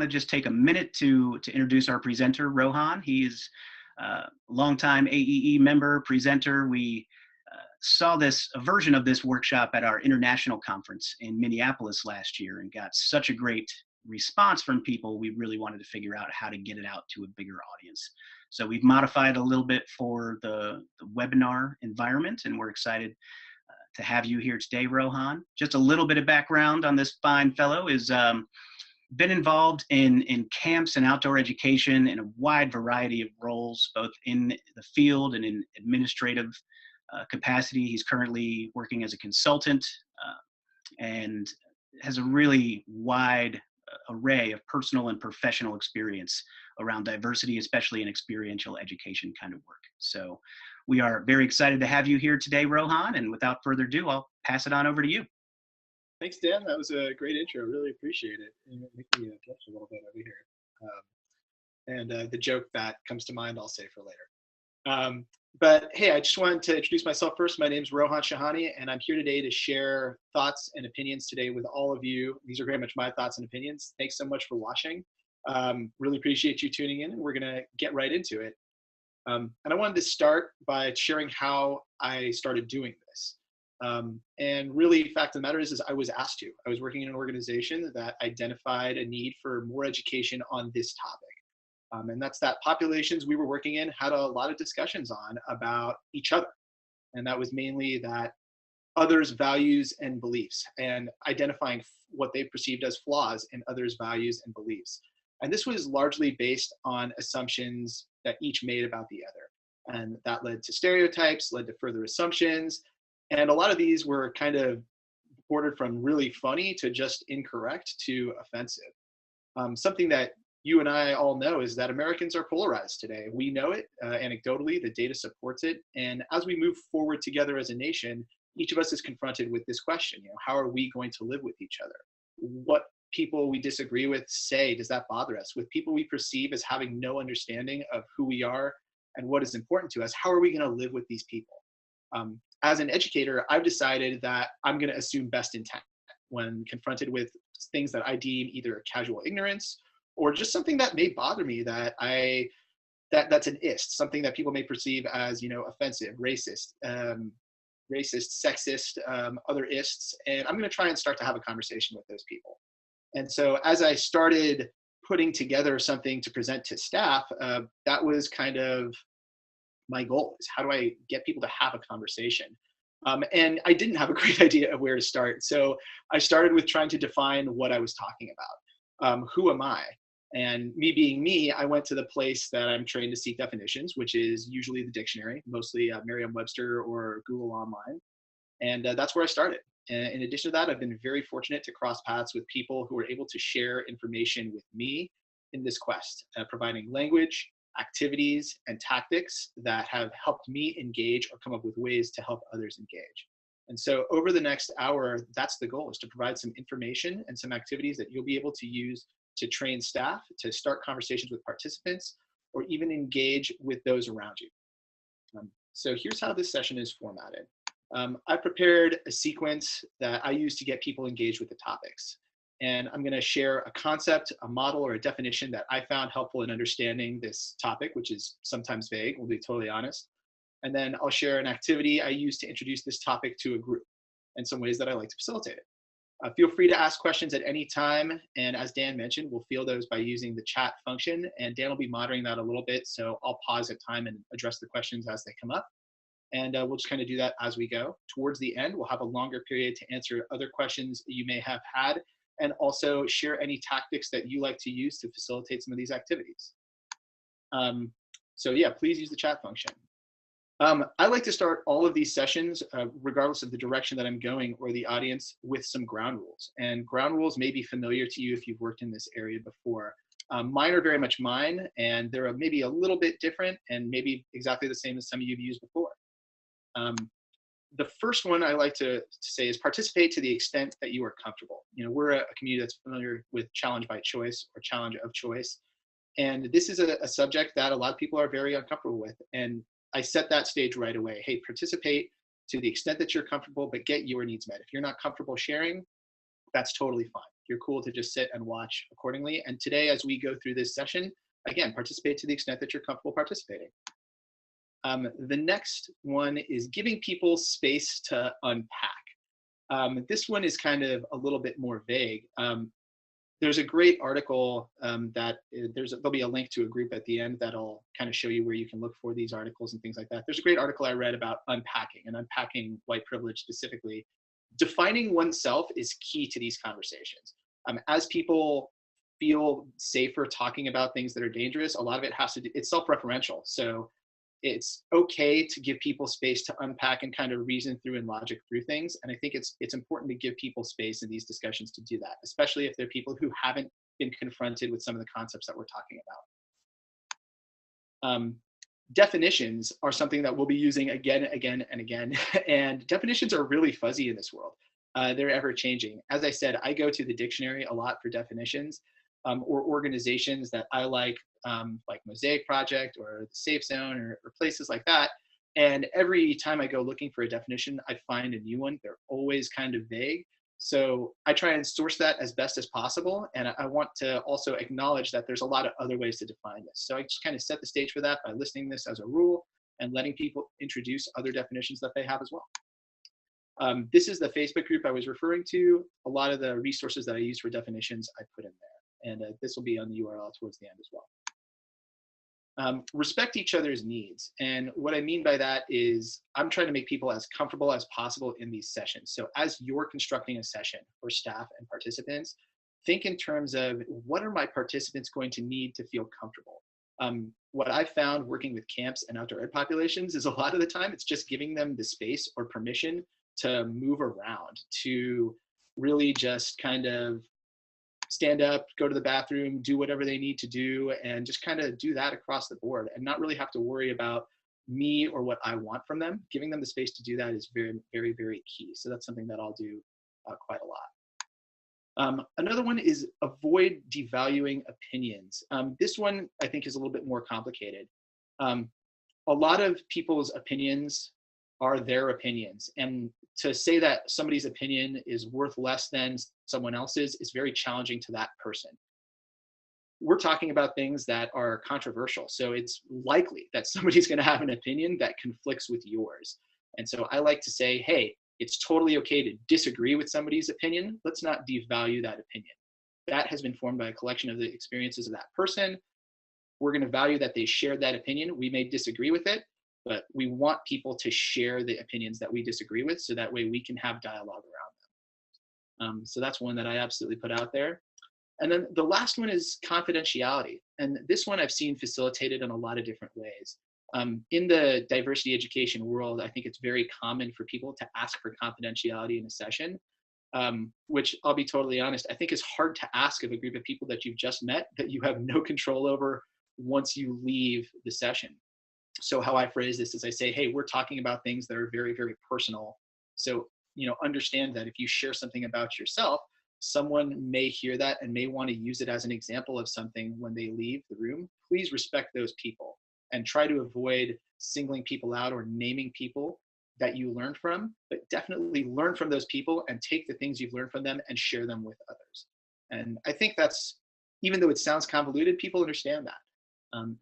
to just take a minute to introduce our presenter, Rohan. He's a longtime AEE member, presenter. We saw a version of this workshop at our international conference in Minneapolis last year and got such a great response from people. We really wanted to figure out how to get it out to a bigger audience. So we've modified a little bit for the webinar environment, and we're excited to have you here today, Rohan. Just a little bit of background on this fine fellow is been involved in camps and outdoor education in a wide variety of roles, both in the field and in administrative capacity. He's currently working as a consultant and has a really wide array of personal and professional experience around diversity, especially in experiential education kind of work. So we are very excited to have you here today, Rohan, and without further ado, I'll pass it on over to you. Thanks, Dan. That was a great intro. Really appreciate it. It made me blush a little bit over here. And the joke that comes to mind, I'll say for later. But hey, I just wanted to introduce myself first. My name is Rohan Shahani, and I'm here today to share thoughts and opinions today with all of you. These are very much my thoughts and opinions. Thanks so much for watching. Really appreciate you tuning in, and we're going to get right into it. And I wanted to start by sharing how I started doing this. And really, fact of the matter is I was asked to. I was working in an organization that identified a need for more education on this topic. And that's that populations we were working in had a lot of discussions on about each other. And that was mainly that others' values and beliefs and identifying what they perceived as flaws in others' values and beliefs. And this was largely based on assumptions that each made about the other. And that led to stereotypes, led to further assumptions. And a lot of these were kind of bordered from really funny to just incorrect to offensive. Something that you and I all know is that Americans are polarized today. We know it anecdotally, the data supports it. And as we move forward together as a nation, each of us is confronted with this question, how are we going to live with each other? What people we disagree with say, does that bother us? With people we perceive as having no understanding of who we are and what is important to us, how are we going to live with these people? As an educator, I've decided that I'm going to assume best intent when confronted with things that I deem either casual ignorance or just something that may bother me that's an ist, something that people may perceive as, offensive, racist, sexist, other ists. And I'm going to try and start to have a conversation with those people. And so as I started putting together something to present to staff, that was kind of my goal, is how do I get people to have a conversation? And I didn't have a great idea of where to start. So I started with trying to define what I was talking about. Who am I? And me being me, I went to the place that I'm trained to seek definitions, which is usually the dictionary, mostly Merriam-Webster or Google Online. And that's where I started. And in addition to that, I've been very fortunate to cross paths with people who are able to share information with me in this quest, providing language, activities, and tactics that have helped me engage or come up with ways to help others engage. And so over the next hour, that's the goal, is to provide some information and some activities that you'll be able to use to train staff, to start conversations with participants, or even engage with those around you. So here's how this session is formatted. I prepared a sequence that I use to get people engaged with the topics. And I'm going to share a concept, a model, or a definition that I found helpful in understanding this topic, which is sometimes vague, we'll be totally honest. And then I'll share an activity I use to introduce this topic to a group and some ways that I like to facilitate it. Feel free to ask questions at any time. And as Dan mentioned, we'll field those by using the chat function. And Dan will be monitoring that a little bit. So I'll pause at time and address the questions as they come up. And we'll just kind of do that as we go. Towards the end, we'll have a longer period to answer other questions you may have had, and also share any tactics that you like to use to facilitate some of these activities. So yeah, please use the chat function. I like to start all of these sessions, regardless of the direction that I'm going or the audience, with some ground rules. And ground rules may be familiar to you if you've worked in this area before. Mine are very much mine, and they're maybe a little bit different and maybe exactly the same as some of you've used before. The first one I like to say is participate to the extent that you are comfortable. We're a community that's familiar with challenge by choice or challenge of choice. And this is a subject that a lot of people are very uncomfortable with. And I set that stage right away. Hey, participate to the extent that you're comfortable, but get your needs met. If you're not comfortable sharing, that's totally fine. you're cool to just sit and watch accordingly. And today, as we go through this session, again, participate to the extent that you're comfortable participating. The next one is giving people space to unpack. This one is kind of a little bit more vague. There's a great article there'll be a link to a group at the end that'll kind of show you where you can look for these articles and things like that. There's a great article I read about unpacking and unpacking white privilege specifically. Defining oneself is key to these conversations. As people feel safer talking about things that are dangerous, a lot of it has to do, it's self-referential. So it's okay to give people space to unpack and kind of reason through and logic through things. And I think it's important to give people space in these discussions to do that, especially if they're people who haven't been confronted with some of the concepts that we're talking about. Definitions are something that we'll be using again, and again. And definitions are really fuzzy in this world. They're ever changing. As I said, I go to the dictionary a lot for definitions, or organizations that I like Mosaic Project or the Safe Zone or places like that. And every time I go looking for a definition, I find a new one. They're always kind of vague. So I try and source that as best as possible. And I want to also acknowledge that there's a lot of other ways to define this. So I just kind of set the stage for that by listing this as a rule and letting people introduce other definitions that they have as well. This is the Facebook group I was referring to. A lot of the resources that I use for definitions, I put in there. And this will be on the URL towards the end as well. Respect each other's needs. And what I mean by that is I'm trying to make people as comfortable as possible in these sessions. So as you're constructing a session for staff and participants, think in terms of what are my participants going to need to feel comfortable? What I've found working with camps and outdoor ed populations is a lot of the time it's just giving them the space or permission to move around, to really just kind of stand up, go to the bathroom, do whatever they need to do, and just kind of do that across the board and not really have to worry about me or what I want from them. Giving them the space to do that is very, very, very key. So that's something that I'll do quite a lot. Another one is avoid devaluing opinions. This one I think is a little bit more complicated. A lot of people's opinions are their opinions, and to say that somebody's opinion is worth less than someone else's is very challenging to that person. We're talking about things that are controversial, so it's likely that somebody's going to have an opinion that conflicts with yours. And so I like to say, hey, it's totally okay to disagree with somebody's opinion. Let's not devalue that opinion. That has been formed by a collection of the experiences of that person. We're going to value that they shared that opinion. We may disagree with it, but we want people to share the opinions that we disagree with, so that way we can have dialogue around them. So that's one that I absolutely put out there. And then the last one is confidentiality. And this one I've seen facilitated in a lot of different ways. In the diversity education world, I think it's very common for people to ask for confidentiality in a session, which I'll be totally honest, I think is hard to ask of a group of people that you've just met that you have no control over once you leave the session. So how I phrase this is I say, hey, we're talking about things that are very, very personal. So, understand that if you share something about yourself, someone may hear that and may want to use it as an example of something when they leave the room. Please respect those people and try to avoid singling people out or naming people that you learn from, but definitely learn from those people and take the things you've learned from them and share them with others. And I think that's, even though it sounds convoluted, people understand that.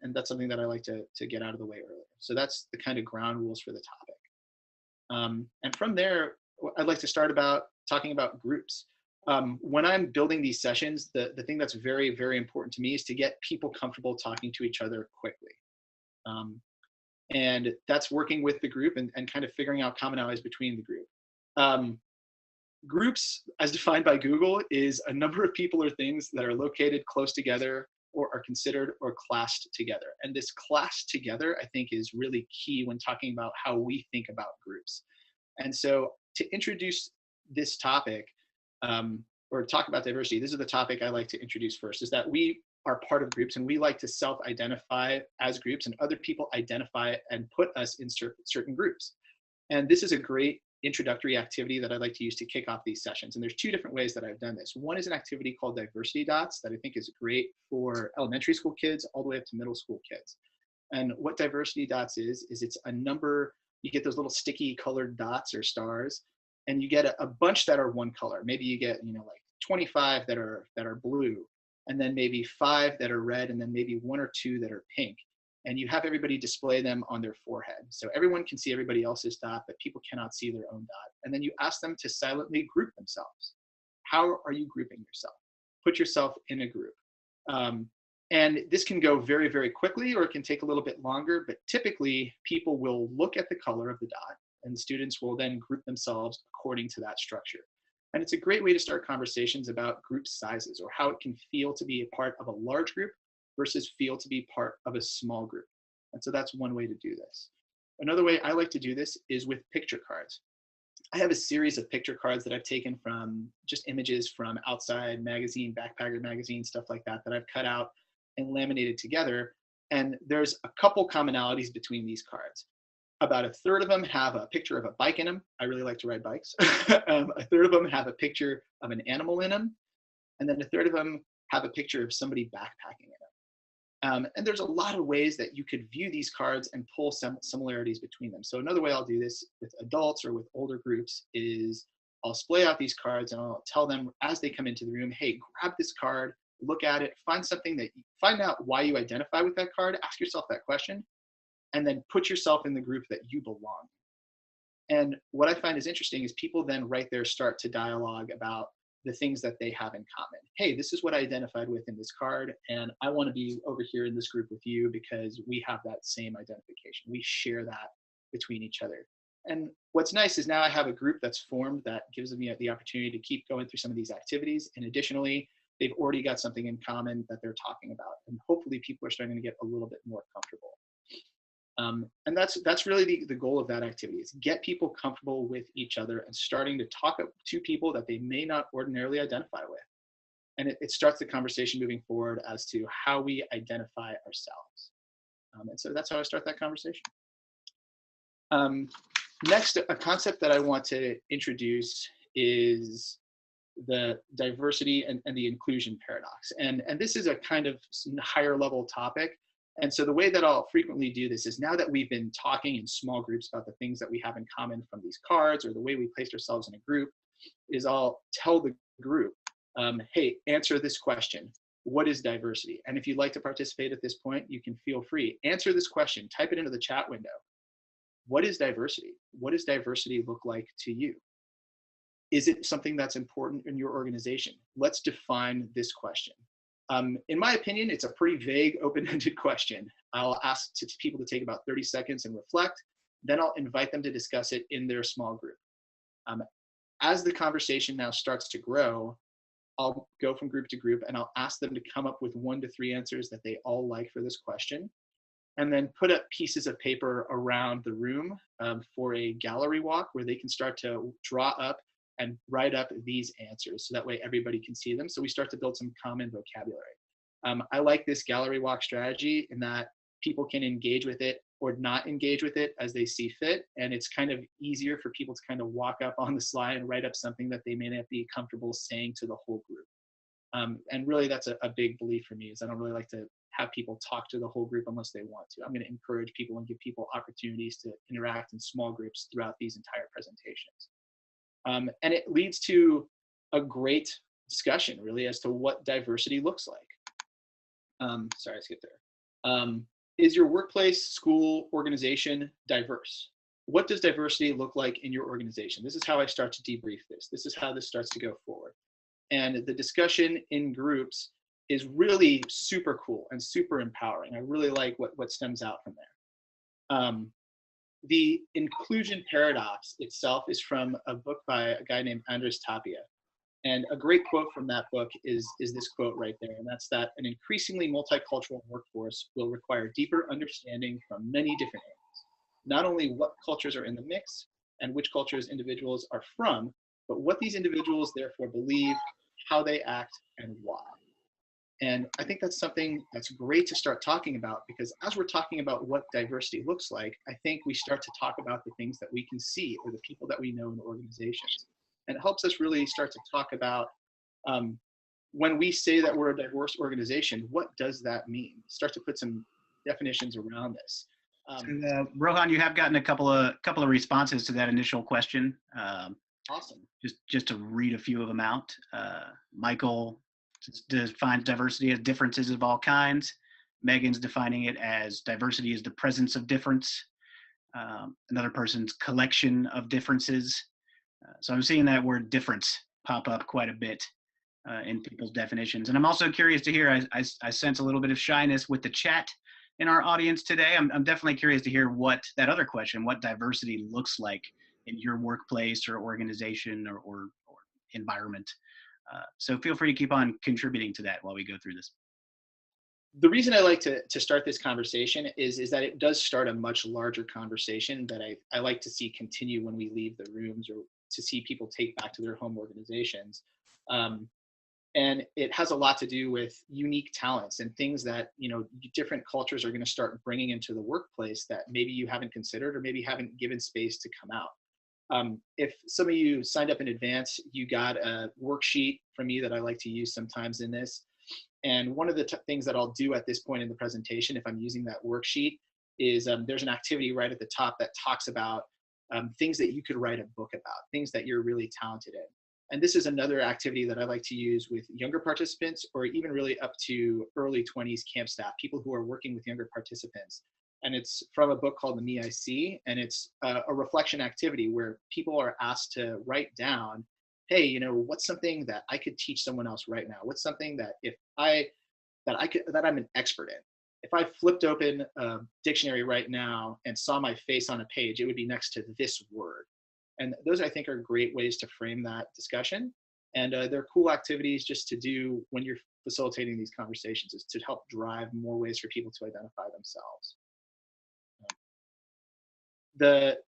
And that's something that I like to get out of the way earlier. So that's the kind of ground rules for the topic. And from there, I'd like to start about talking about groups. When I'm building these sessions, the thing that's very, very important to me is to get people comfortable talking to each other quickly. And that's working with the group and kind of figuring out commonalities between the group. Groups, as defined by Google, is a number of people or things that are located close together or are considered or classed together. And this class together, I think, is really key when talking about how we think about groups. And so to introduce this topic, or talk about diversity, this is the topic I like to introduce first, is that we are part of groups and we like to self-identify as groups, and other people identify and put us in certain groups. And this is a great introductory activity that I like to use to kick off these sessions. And there's two different ways that I've done this. One is an activity called Diversity Dots that I think is great for elementary school kids all the way up to middle school kids. And what Diversity Dots is it's a number, you get those little sticky colored dots or stars, and you get a bunch that are one color. Maybe you get, like 25 that are blue, and then maybe 5 that are red, and then maybe 1 or 2 that are pink. And you have everybody display them on their forehead. So everyone can see everybody else's dot, but people cannot see their own dot. And then you ask them to silently group themselves. How are you grouping yourself? Put yourself in a group. And this can go very, very quickly, or it can take a little bit longer, but typically people will look at the color of the dot, and students will then group themselves according to that structure. And it's a great way to start conversations about group sizes, or how it can feel to be a part of a large group versus feel to be part of a small group. And so that's one way to do this. Another way I like to do this is with picture cards. I have a series of picture cards that I've taken from just images from Outside Magazine, Backpacker Magazine, stuff like that, that I've cut out and laminated together. And there's a couple commonalities between these cards. About a third of them have a picture of a bike in them. I really like to ride bikes. A third of them have a picture of an animal in them. And then a third of them have a picture of somebody backpacking in them. And there's a lot of ways that you could view these cards and pull some similarities between them. So another way I'll do this with adults or with older groups is I'll splay out these cards and I'll tell them as they come into the room, hey, grab this card, look at it, find out why you identify with that card, ask yourself that question, and then put yourself in the group that you belong. And what I find is interesting is people then right there start to dialogue about the things that they have in common. Hey, this is what I identified with in this card, and I want to be over here in this group with you because we have that same identification. We share that between each other. And what's nice is now I have a group that's formed that gives me the opportunity to keep going through some of these activities. And additionally, they've already got something in common that they're talking about. And hopefully people are starting to get a little bit more comfortable. And that's really the goal of that activity, is get people comfortable with each other and starting to talk to people that they may not ordinarily identify with. And it starts the conversation moving forward as to how we identify ourselves. And so that's how I start that conversation. Next, a concept that I want to introduce is the diversity and the inclusion paradox. And this is a kind of higher level topic. And so the way that I'll frequently do this is, now that we've been talking in small groups about the things that we have in common from these cards, or the way we placed ourselves in a group, is I'll tell the group, hey, answer this question. What is diversity? And if you'd like to participate at this point, you can feel free. Answer this question, type it into the chat window. What is diversity? What does diversity look like to you? Is it something that's important in your organization? Let's define this question. In my opinion, it's a pretty vague, open-ended question. I'll ask people to take about 30 seconds and reflect. Then I'll invite them to discuss it in their small group. As the conversation now starts to grow, I'll go from group to group and I'll ask them to come up with 1 to 3 answers that they all like for this question, and then put up pieces of paper around the room for a gallery walk where they can start to draw up and write up these answers, so that way everybody can see them. So we start to build some common vocabulary. I like this gallery walk strategy in that people can engage with it or not engage with it as they see fit. And it's kind of easier for people to kind of walk up on the slide and write up something that they may not be comfortable saying to the whole group. And really that's a big belief for me, is I don't really like to have people talk to the whole group unless they want to. I'm going to encourage people and give people opportunities to interact in small groups throughout these entire presentations. And it leads to a great discussion, really, as to what diversity looks like. Sorry, I skipped there. Is your workplace, school, organization diverse? What does diversity look like in your organization? This is how I start to debrief this. This is how this starts to go forward. And the discussion in groups is really super cool and super empowering. I really like what stems out from there. The inclusion paradox itself is from a book by a guy named Andres Tapia. And a great quote from that book is this quote right there. And that's that an increasingly multicultural workforce will require deeper understanding from many different areas. Not only what cultures are in the mix and which cultures individuals are from, but what these individuals therefore believe, how they act, and why. And I think that's something that's great to start talking about, because as we're talking about what diversity looks like, I think we start to talk about the things that we can see or the people that we know in organizations. And it helps us really start to talk about when we say that we're a diverse organization, what does that mean? Start to put some definitions around this. Rohan, you have gotten a couple of responses to that initial question. Awesome. Just to read a few of them out. Michael defines diversity as differences of all kinds. Megan's defining it as diversity is the presence of difference. Another person's collection of differences. So I'm seeing that word difference pop up quite a bit in people's definitions. And I'm also curious to hear, I sense a little bit of shyness with the chat in our audience today. I'm definitely curious to hear what that other question, what diversity looks like in your workplace or organization or environment. So feel free to keep on contributing to that while we go through this. The reason I like to start this conversation is that it does start a much larger conversation that I like to see continue when we leave the rooms, or to see people take back to their home organizations. Um, and it has a lot to do with unique talents and things that, you know, different cultures are going to start bringing into the workplace that maybe you haven't considered or maybe haven't given space to come out. If some of you signed up in advance, you got a worksheet from me that I like to use sometimes in this. And one of the things that I'll do at this point in the presentation, if I'm using that worksheet, is there's an activity right at the top that talks about things that you could write a book about, things that you're really talented in. And this is another activity that I like to use with younger participants, or even really up to early 20s camp staff, people who are working with younger participants. And it's from a book called The Me I See, and it's a reflection activity where people are asked to write down, hey, you know, what's something that I could teach someone else right now? What's something that that I'm an expert in? If I flipped open a dictionary right now and saw my face on a page, it would be next to this word. And those, I think, are great ways to frame that discussion. And they're cool activities just to do when you're facilitating these conversations, is to help drive more ways for people to identify themselves. The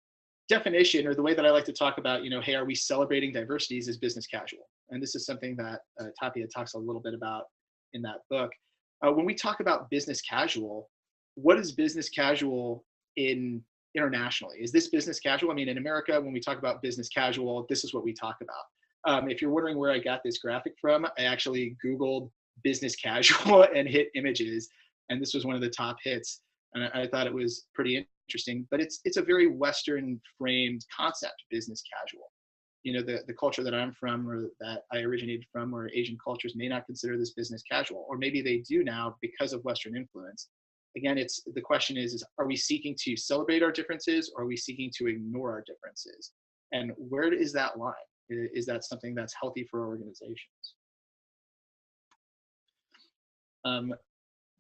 definition, or the way that I like to talk about, you know, hey, are we celebrating diversities, is business casual. And this is something that Tapia talks a little bit about in that book. When we talk about business casual, what is business casual internationally? Is this business casual? I mean, in America, when we talk about business casual, this is what we talk about. If you're wondering where I got this graphic from, I actually Googled business casual and hit images, and this was one of the top hits. And I thought it was pretty interesting, but it's a very Western framed concept, business casual. You know, the culture that I'm from, or that I originated from, or Asian cultures, may not consider this business casual, or maybe they do now because of Western influence. Again, the question is are we seeking to celebrate our differences, or are we seeking to ignore our differences? And where is that line? Is that something that's healthy for organizations?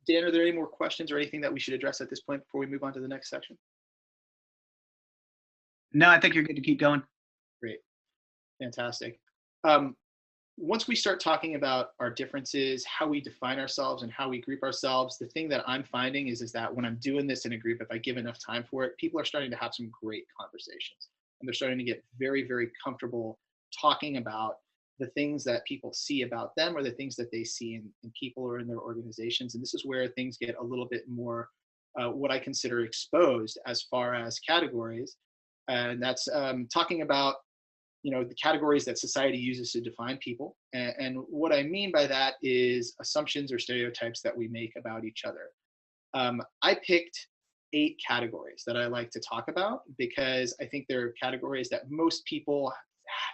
Dan, are there any more questions or anything that we should address at this point before we move on to the next section? No, I think you're good to keep going. Great. Fantastic. Once we start talking about our differences, how we define ourselves and how we group ourselves, the thing that I'm finding is that when I'm doing this in a group, if I give enough time for it, people are starting to have some great conversations. And they're starting to get very, very comfortable talking about the things that people see about them, or the things that they see in people or in their organizations. And this is where things get a little bit more what I consider exposed as far as categories. And that's talking about, you know, the categories that society uses to define people. And what I mean by that is assumptions or stereotypes that we make about each other. I picked 8 categories that I like to talk about because I think they're categories that most people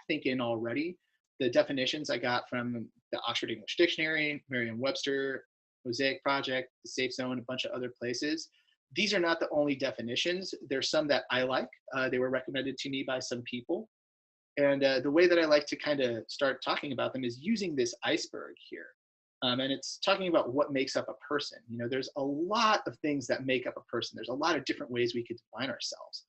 think in already. The definitions I got from the Oxford English Dictionary, Merriam-Webster, Mosaic Project, the Safe Zone, a bunch of other places. These are not the only definitions. There's some that I like. They were recommended to me by some people. And the way that I like to kind of start talking about them is using this iceberg here. And it's talking about what makes up a person. You know, there's a lot of things that make up a person. There's a lot of different ways we could define ourselves.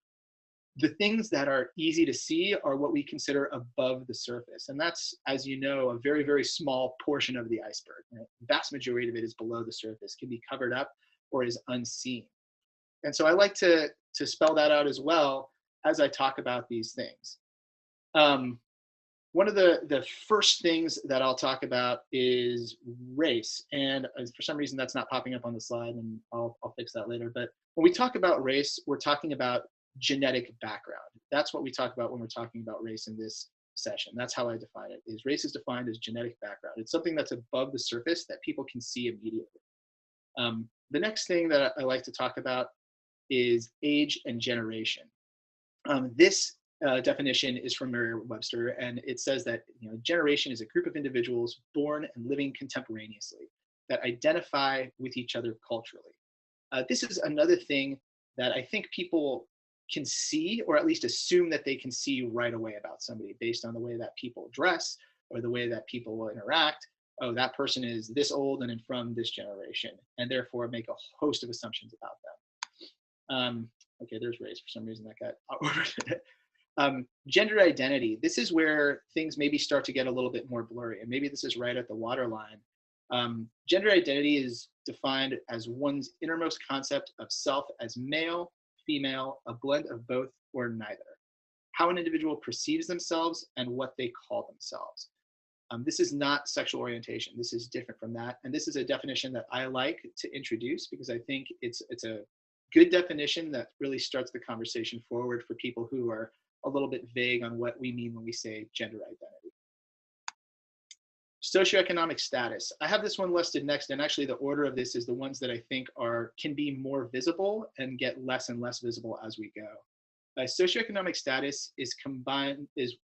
The things that are easy to see are what we consider above the surface. And that's, as you know, a very, very small portion of the iceberg. The vast majority of it is below the surface, can be covered up or is unseen. And so I like to spell that out as well as I talk about these things. One of the first things that I'll talk about is race. And for some reason, that's not popping up on the slide, and I'll fix that later. But when we talk about race, we're talking about genetic background. That's what we talk about when we're talking about race in this session. That's how I define it, is race is defined as genetic background. It's something that's above the surface that people can see immediately. The next thing that I like to talk about is age and generation. This definition is from Merriam-Webster, and it says that generation is a group of individuals born and living contemporaneously that identify with each other culturally. This is another thing that I think people can see, or at least assume that they can see right away about somebody based on the way that people dress or the way that people will interact. Oh, that person is this old and from this generation, and therefore make a host of assumptions about them. Okay, there's race. For some reason that got over. Gender identity. This is where things maybe start to get a little bit more blurry, and maybe this is right at the waterline. Gender identity is defined as one's innermost concept of self as male, female, a blend of both, or neither. How an individual perceives themselves and what they call themselves. This is not sexual orientation. This is different from that. And this is a definition that I like to introduce because I think it's a good definition that really starts the conversation forward for people who are a little bit vague on what we mean when we say gender identity. Socioeconomic status. I have this one listed next, and actually the order of this is the ones that I think can be more visible and get less and less visible as we go. Socioeconomic status is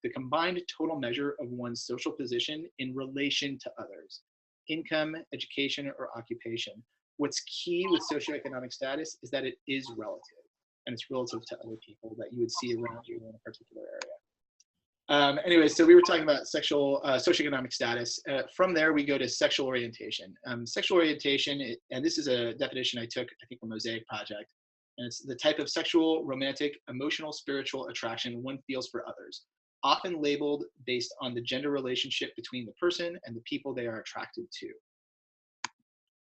the combined total measure of one's social position in relation to others, income, education, or occupation. What's key with socioeconomic status is that it is relative, and it's relative to other people that you would see around you in a particular area. Anyway, so we were talking about socioeconomic status. From there, we go to sexual orientation. Sexual orientation, and this is a definition I took, I think, from Mosaic Project, and it's the type of sexual, romantic, emotional, spiritual attraction one feels for others, often labeled based on the gender relationship between the person and the people they are attracted to.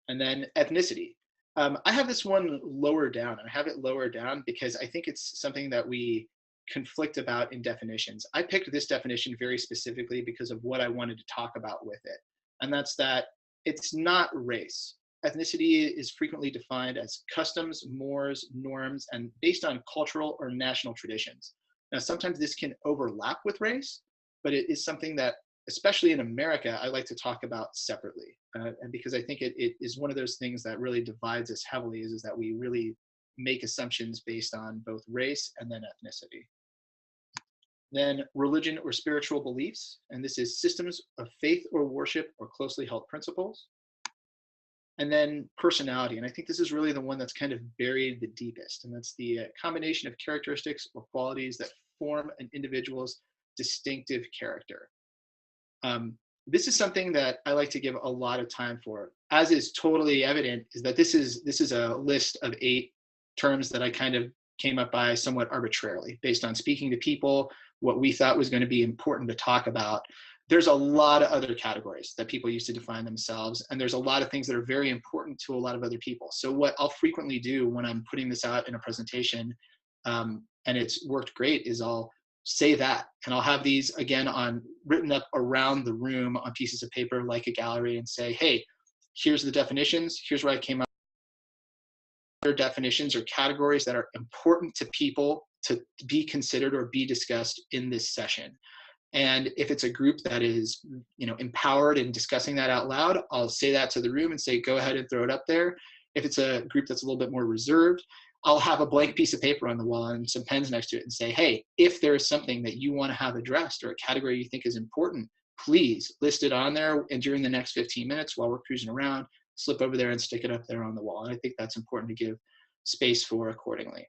And then ethnicity. I have this one lower down, and I have it lower down because I think it's something that we conflict about in definitions. I picked this definition very specifically because of what I wanted to talk about with it. And that's that it's not race. Ethnicity is frequently defined as customs, mores, norms, and based on cultural or national traditions. Now, sometimes this can overlap with race, but it is something that, especially in America, I like to talk about separately. And because I think it is one of those things that really divides us heavily is that we really make assumptions based on both race and then ethnicity. Then religion or spiritual beliefs, and this is systems of faith or worship or closely held principles. And then personality, and I think this is really the one that's kind of buried the deepest, and that's the combination of characteristics or qualities that form an individual's distinctive character. This is something that I like to give a lot of time for. As is totally evident, is that this is a list of 8 terms that I kind of came up by somewhat arbitrarily, based on speaking to people, what we thought was going to be important to talk about. There's a lot of other categories that people use to define themselves, and there's a lot of things that are very important to a lot of other people. So what I'll frequently do when I'm putting this out in a presentation, and it's worked great, is I'll say that, and I'll have these again written up around the room on pieces of paper like a gallery, and say, hey, here's the definitions, here's where I came up with other definitions or categories that are important to people to be considered or be discussed in this session. And if it's a group that is, empowered in discussing that out loud, I'll say that to the room and say, go ahead and throw it up there. If it's a group that's a little bit more reserved, I'll have a blank piece of paper on the wall and some pens next to it and say, hey, if there is something that you want to have addressed or a category you think is important, please list it on there. And during the next 15 minutes while we're cruising around, slip over there and stick it up there on the wall. And I think that's important to give space for accordingly.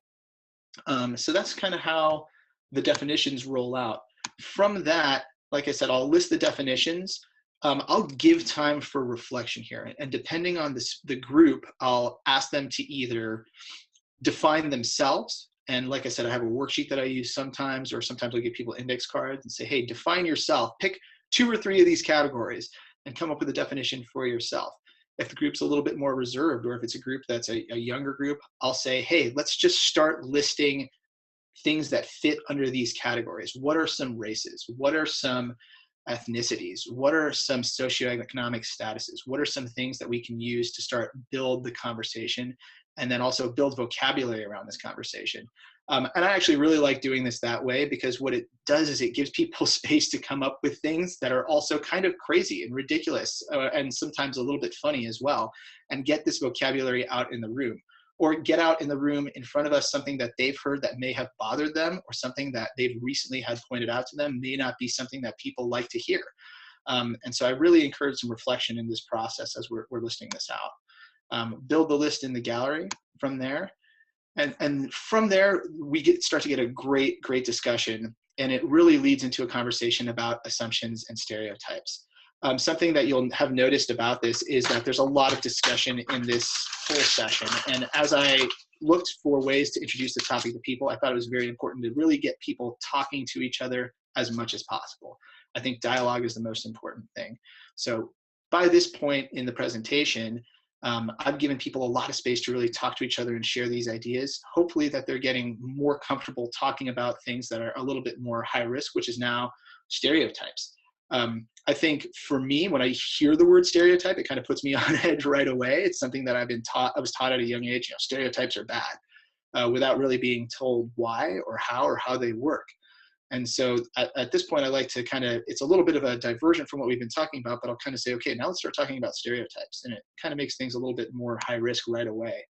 So that's kind of how the definitions roll out. From that, like I said, I'll list the definitions. I'll give time for reflection here. And depending on the group, I'll ask them to either define themselves. And like I said, I have a worksheet that I use sometimes, or sometimes I'll give people index cards and say, hey, define yourself. Pick 2 or 3 of these categories and come up with a definition for yourself. If the group's a little bit more reserved, or if it's a group that's a younger group, I'll say, hey, let's just start listing things that fit under these categories. What are some races? What are some ethnicities? What are some socioeconomic statuses? What are some things that we can use to start build the conversation, and then also build vocabulary around this conversation? And I actually really like doing this that way, because what it does is it gives people space to come up with things that are also kind of crazy and ridiculous, and sometimes a little bit funny as well, and get this vocabulary out in the room. or get out in the room in front of us something that they've heard that may have bothered them, or something that they've recently had pointed out to them may not be something that people like to hear. And so I really encourage some reflection in this process as we're listing this out. Build the list in the gallery from there. And from there, we start to get a great discussion, and it really leads into a conversation about assumptions and stereotypes. Something that you'll have noticed about this is that there's a lot of discussion in this whole session. And as I looked for ways to introduce the topic to people, I thought it was very important to really get people talking to each other as much as possible. I think dialogue is the most important thing. So by this point in the presentation, I've given people a lot of space to really talk to each other and share these ideas. Hopefully that they're getting more comfortable talking about things that are a little bit more high risk, which is now stereotypes. I think for me, when I hear the word stereotype, it kind of puts me on edge right away. It's something that I was taught at a young age, stereotypes are bad, without really being told why or how they work. And so at this point, I like to it's a little bit of a diversion from what we've been talking about, but I'll kind of say, okay, now let's start talking about stereotypes. And it kind of makes things a little bit more high risk right away.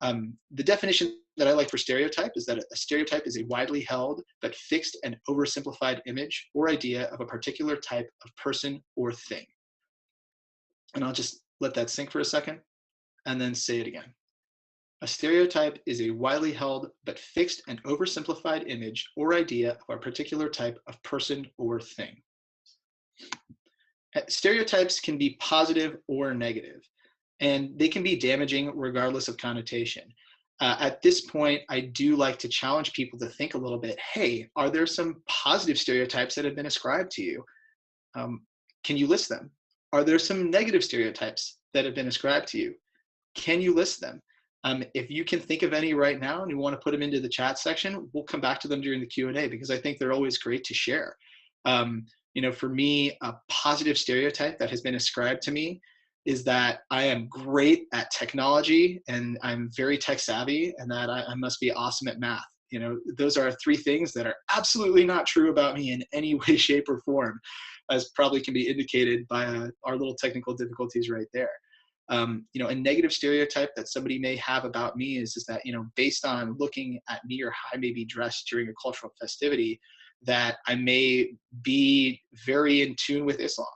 The definition that I like for stereotype is that a stereotype is a widely held but fixed and oversimplified image or idea of a particular type of person or thing. And I'll just let that sink for a second and then say it again. A stereotype is a widely held but fixed and oversimplified image or idea of a particular type of person or thing. Stereotypes can be positive or negative, and they can be damaging regardless of connotation. At this point, I do like to challenge people to think a little bit, hey, are there some positive stereotypes that have been ascribed to you? Can you list them? Are there some negative stereotypes that have been ascribed to you? Can you list them? If you can think of any right now and you want to put them into the chat section, we'll come back to them during the Q&A, because I think they're always great to share. For me, a positive stereotype that has been ascribed to me is that I am great at technology and I'm very tech savvy, and that I must be awesome at math. Those are three things that are absolutely not true about me in any way, shape, or form, as probably can be indicated by our little technical difficulties right there. A negative stereotype that somebody may have about me is that, based on looking at me or how I may be dressed during a cultural festivity, that I may be very in tune with Islam,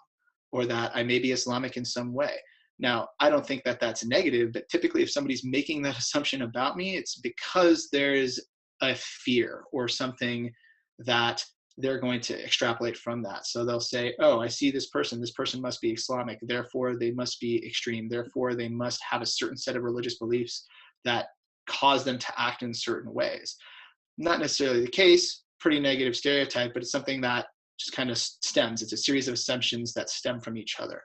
or that I may be Islamic in some way. Now, I don't think that that's negative, but typically if somebody's making that assumption about me, it's because there's a fear or something that they're going to extrapolate from that. So they'll say, oh, I see this person must be Islamic, therefore they must be extreme, therefore they must have a certain set of religious beliefs that cause them to act in certain ways. Not necessarily the case, pretty negative stereotype, but it's something that just kind of stems. It's a series of assumptions that stem from each other.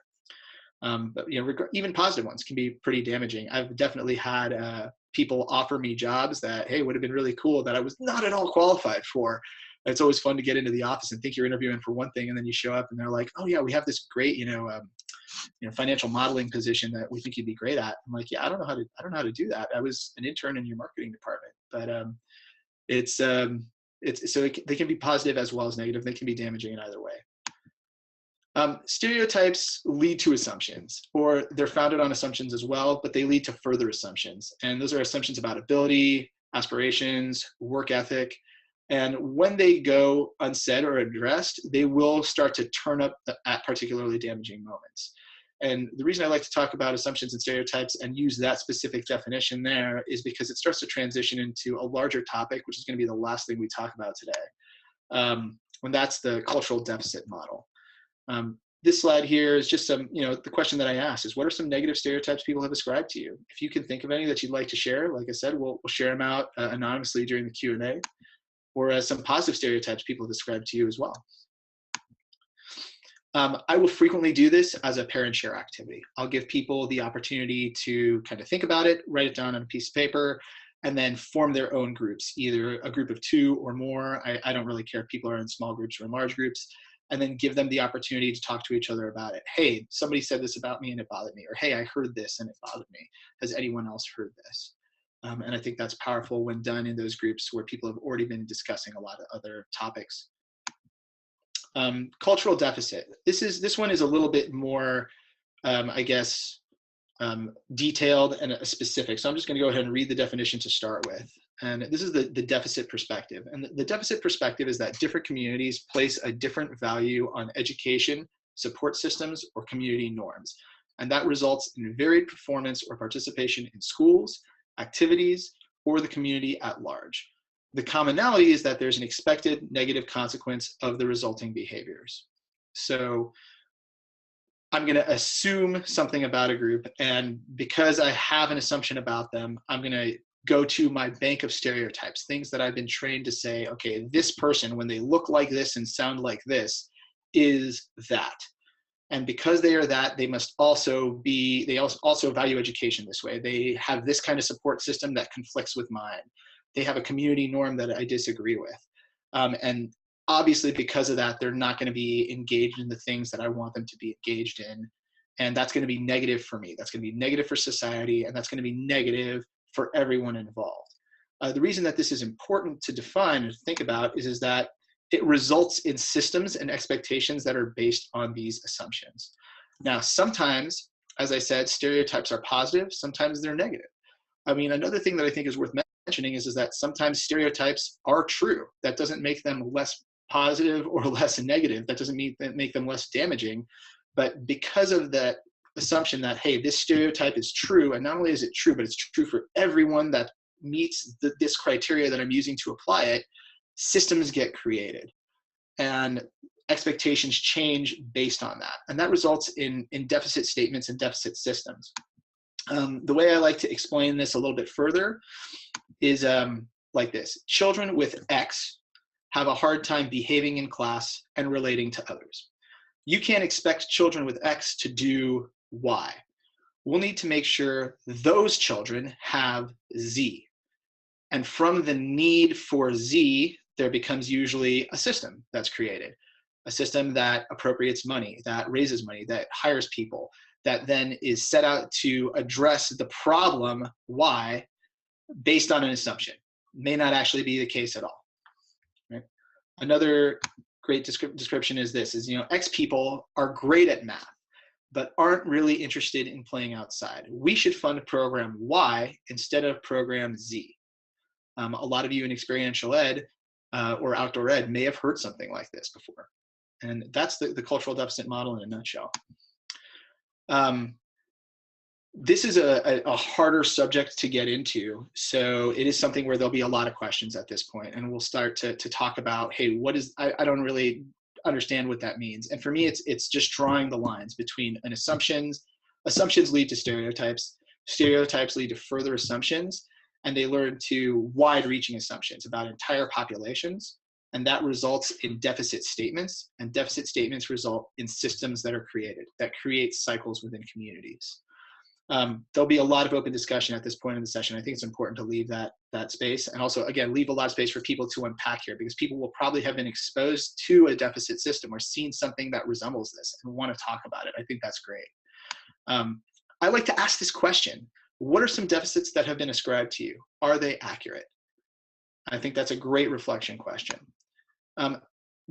But even positive ones can be pretty damaging. I've definitely had people offer me jobs that, hey, would have been really cool, that I was not at all qualified for. It's always fun to get into the office and think you're interviewing for one thing, and then you show up and they're like, oh yeah, we have this great, financial modeling position that we think you'd be great at. I'm like, yeah, I don't know how to do that. I was an intern in your marketing department. But they can be positive as well as negative. They can be damaging in either way. Stereotypes lead to assumptions, or they're founded on assumptions as well, but they lead to further assumptions. And those are assumptions about ability, aspirations, work ethic. And when they go unsaid or addressed, they will start to turn up at particularly damaging moments. And the reason I like to talk about assumptions and stereotypes and use that specific definition there is because it starts to transition into a larger topic, which is going to be the last thing we talk about today. And that's the cultural deficit model. This slide here is just some, the question that I asked is, what are some negative stereotypes people have ascribed to you? If you can think of any that you'd like to share, like I said, we'll share them out anonymously during the Q&A, or some positive stereotypes people have ascribed to you as well. I will frequently do this as a pair and share activity. I'll give people the opportunity to kind of think about it, write it down on a piece of paper, and then form their own groups, either a group of 2 or more. I don't really care if people are in small groups or in large groups, and then give them the opportunity to talk to each other about it. Hey, somebody said this about me and it bothered me, or hey, I heard this and it bothered me. Has anyone else heard this? And I think that's powerful when done in those groups where people have already been discussing a lot of other topics. Cultural deficit. This one is a little bit more, I guess, detailed and a specific. So I'm just going to go ahead and read the definition to start with. And this is the deficit perspective. And the deficit perspective is that different communities place a different value on education, support systems, or community norms. And that results in varied performance or participation in schools, activities, or the community at large. The commonality is that there's an expected negative consequence of the resulting behaviors. So I'm going to assume something about a group, and because I have an assumption about them, I'm going to go to my bank of stereotypes, things that I've been trained to say, okay, this person, when they look like this and sound like this, is that. And because they are that, they must also be, they also value education this way. They have this kind of support system that conflicts with mine. They have a community norm that I disagree with. And obviously, because of that, they're not going to be engaged in the things that I want them to be engaged in. And that's going to be negative for me. That's going to be negative for society, and that's going to be negative for everyone involved. The reason that this is important to define and to think about is that it results in systems and expectations that are based on these assumptions. Now, sometimes, as I said, stereotypes are positive, sometimes they're negative. I mean, another thing that I think is worth mentioning is that sometimes stereotypes are true. That doesn't make them less positive or less negative. That doesn't make them less damaging. But because of that assumption that, hey, this stereotype is true, and not only is it true, but it's true for everyone that meets this criteria that I'm using to apply it, systems get created and expectations change based on that. And that results in deficit statements and deficit systems. The way I like to explain this a little bit further is like this. Children with X have a hard time behaving in class and relating to others. You can't expect children with X to do Y. We'll need to make sure those children have Z. And from the need for Z, there becomes usually a system that's created, a system that appropriates money, that raises money, that hires people, that then is set out to address the problem Y based on an assumption. May not actually be the case at all. Right? Another great description is this, is, X people are great at math, but aren't really interested in playing outside. We should fund program Y instead of program Z. A lot of you in experiential ed or outdoor ed may have heard something like this before. And that's the cultural deficit model in a nutshell. This is a harder subject to get into. So it is something where there'll be a lot of questions at this point, and we'll start to talk about, hey, what is, I don't really understand what that means. And for me, it's just drawing the lines between an assumptions lead to stereotypes lead to further assumptions, and they lead to wide-reaching assumptions about entire populations, and that results in deficit statements, and deficit statements result in systems that are created, that create cycles within communities. There'll be a lot of open discussion at this point in the session. I think it's important to leave that space, and also, again, leave a lot of space for people to unpack here, because people will probably have been exposed to a deficit system or seen something that resembles this and want to talk about it. I think that's great. I like to ask this question: what are some deficits that have been ascribed to you? Are they accurate? I think that's a great reflection question.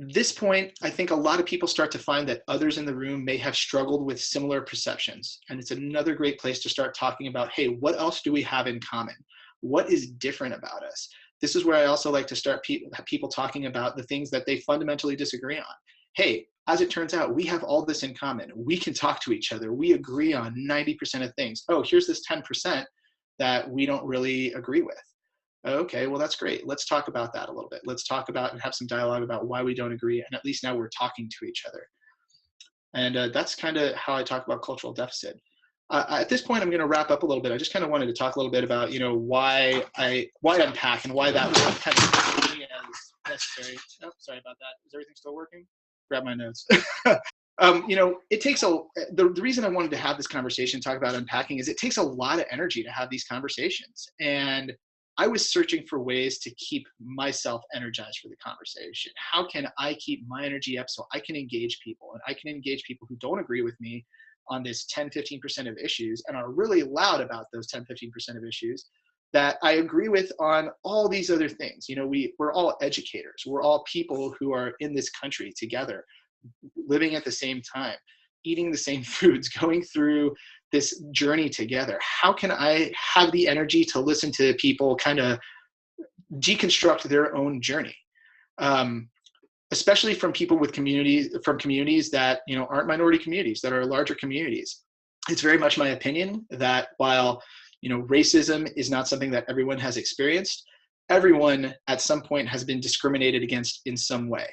This point, I think a lot of people start to find that others in the room may have struggled with similar perceptions. And it's another great place to start talking about, hey, what else do we have in common? What is different about us? This is where I also like to start people talking about the things that they fundamentally disagree on. Hey, as it turns out, we have all this in common. We can talk to each other. We agree on 90% of things. Oh, here's this 10% that we don't really agree with. Okay, well, that's great. Let's talk about that a little bit. Let's talk about and have some dialogue about why we don't agree. And at least now we're talking to each other. And that's kind of how I talk about cultural deficit. At this point, I'm going to wrap up a little bit. I just kind of wanted to talk a little bit about, why unpack and why that was kind of me as necessary. Oh, sorry about that. Is everything still working? Grab my notes. It takes the reason I wanted to have this conversation, talk about unpacking, is it takes a lot of energy to have these conversations. And I was searching for ways to keep myself energized for the conversation. How can I keep my energy up so I can engage people, and I can engage people who don't agree with me on this 10, 15% of issues and are really loud about those 10, 15% of issues that I agree with on all these other things. We're all educators. We're all people who are in this country together, living at the same time, eating the same foods, going through this journey together. How can I have the energy to listen to people kind of deconstruct their own journey? Especially from people with communities that, you know, aren't minority communities, that are larger communities. It's very much my opinion that while, you know, racism is not something that everyone has experienced, everyone at some point has been discriminated against in some way.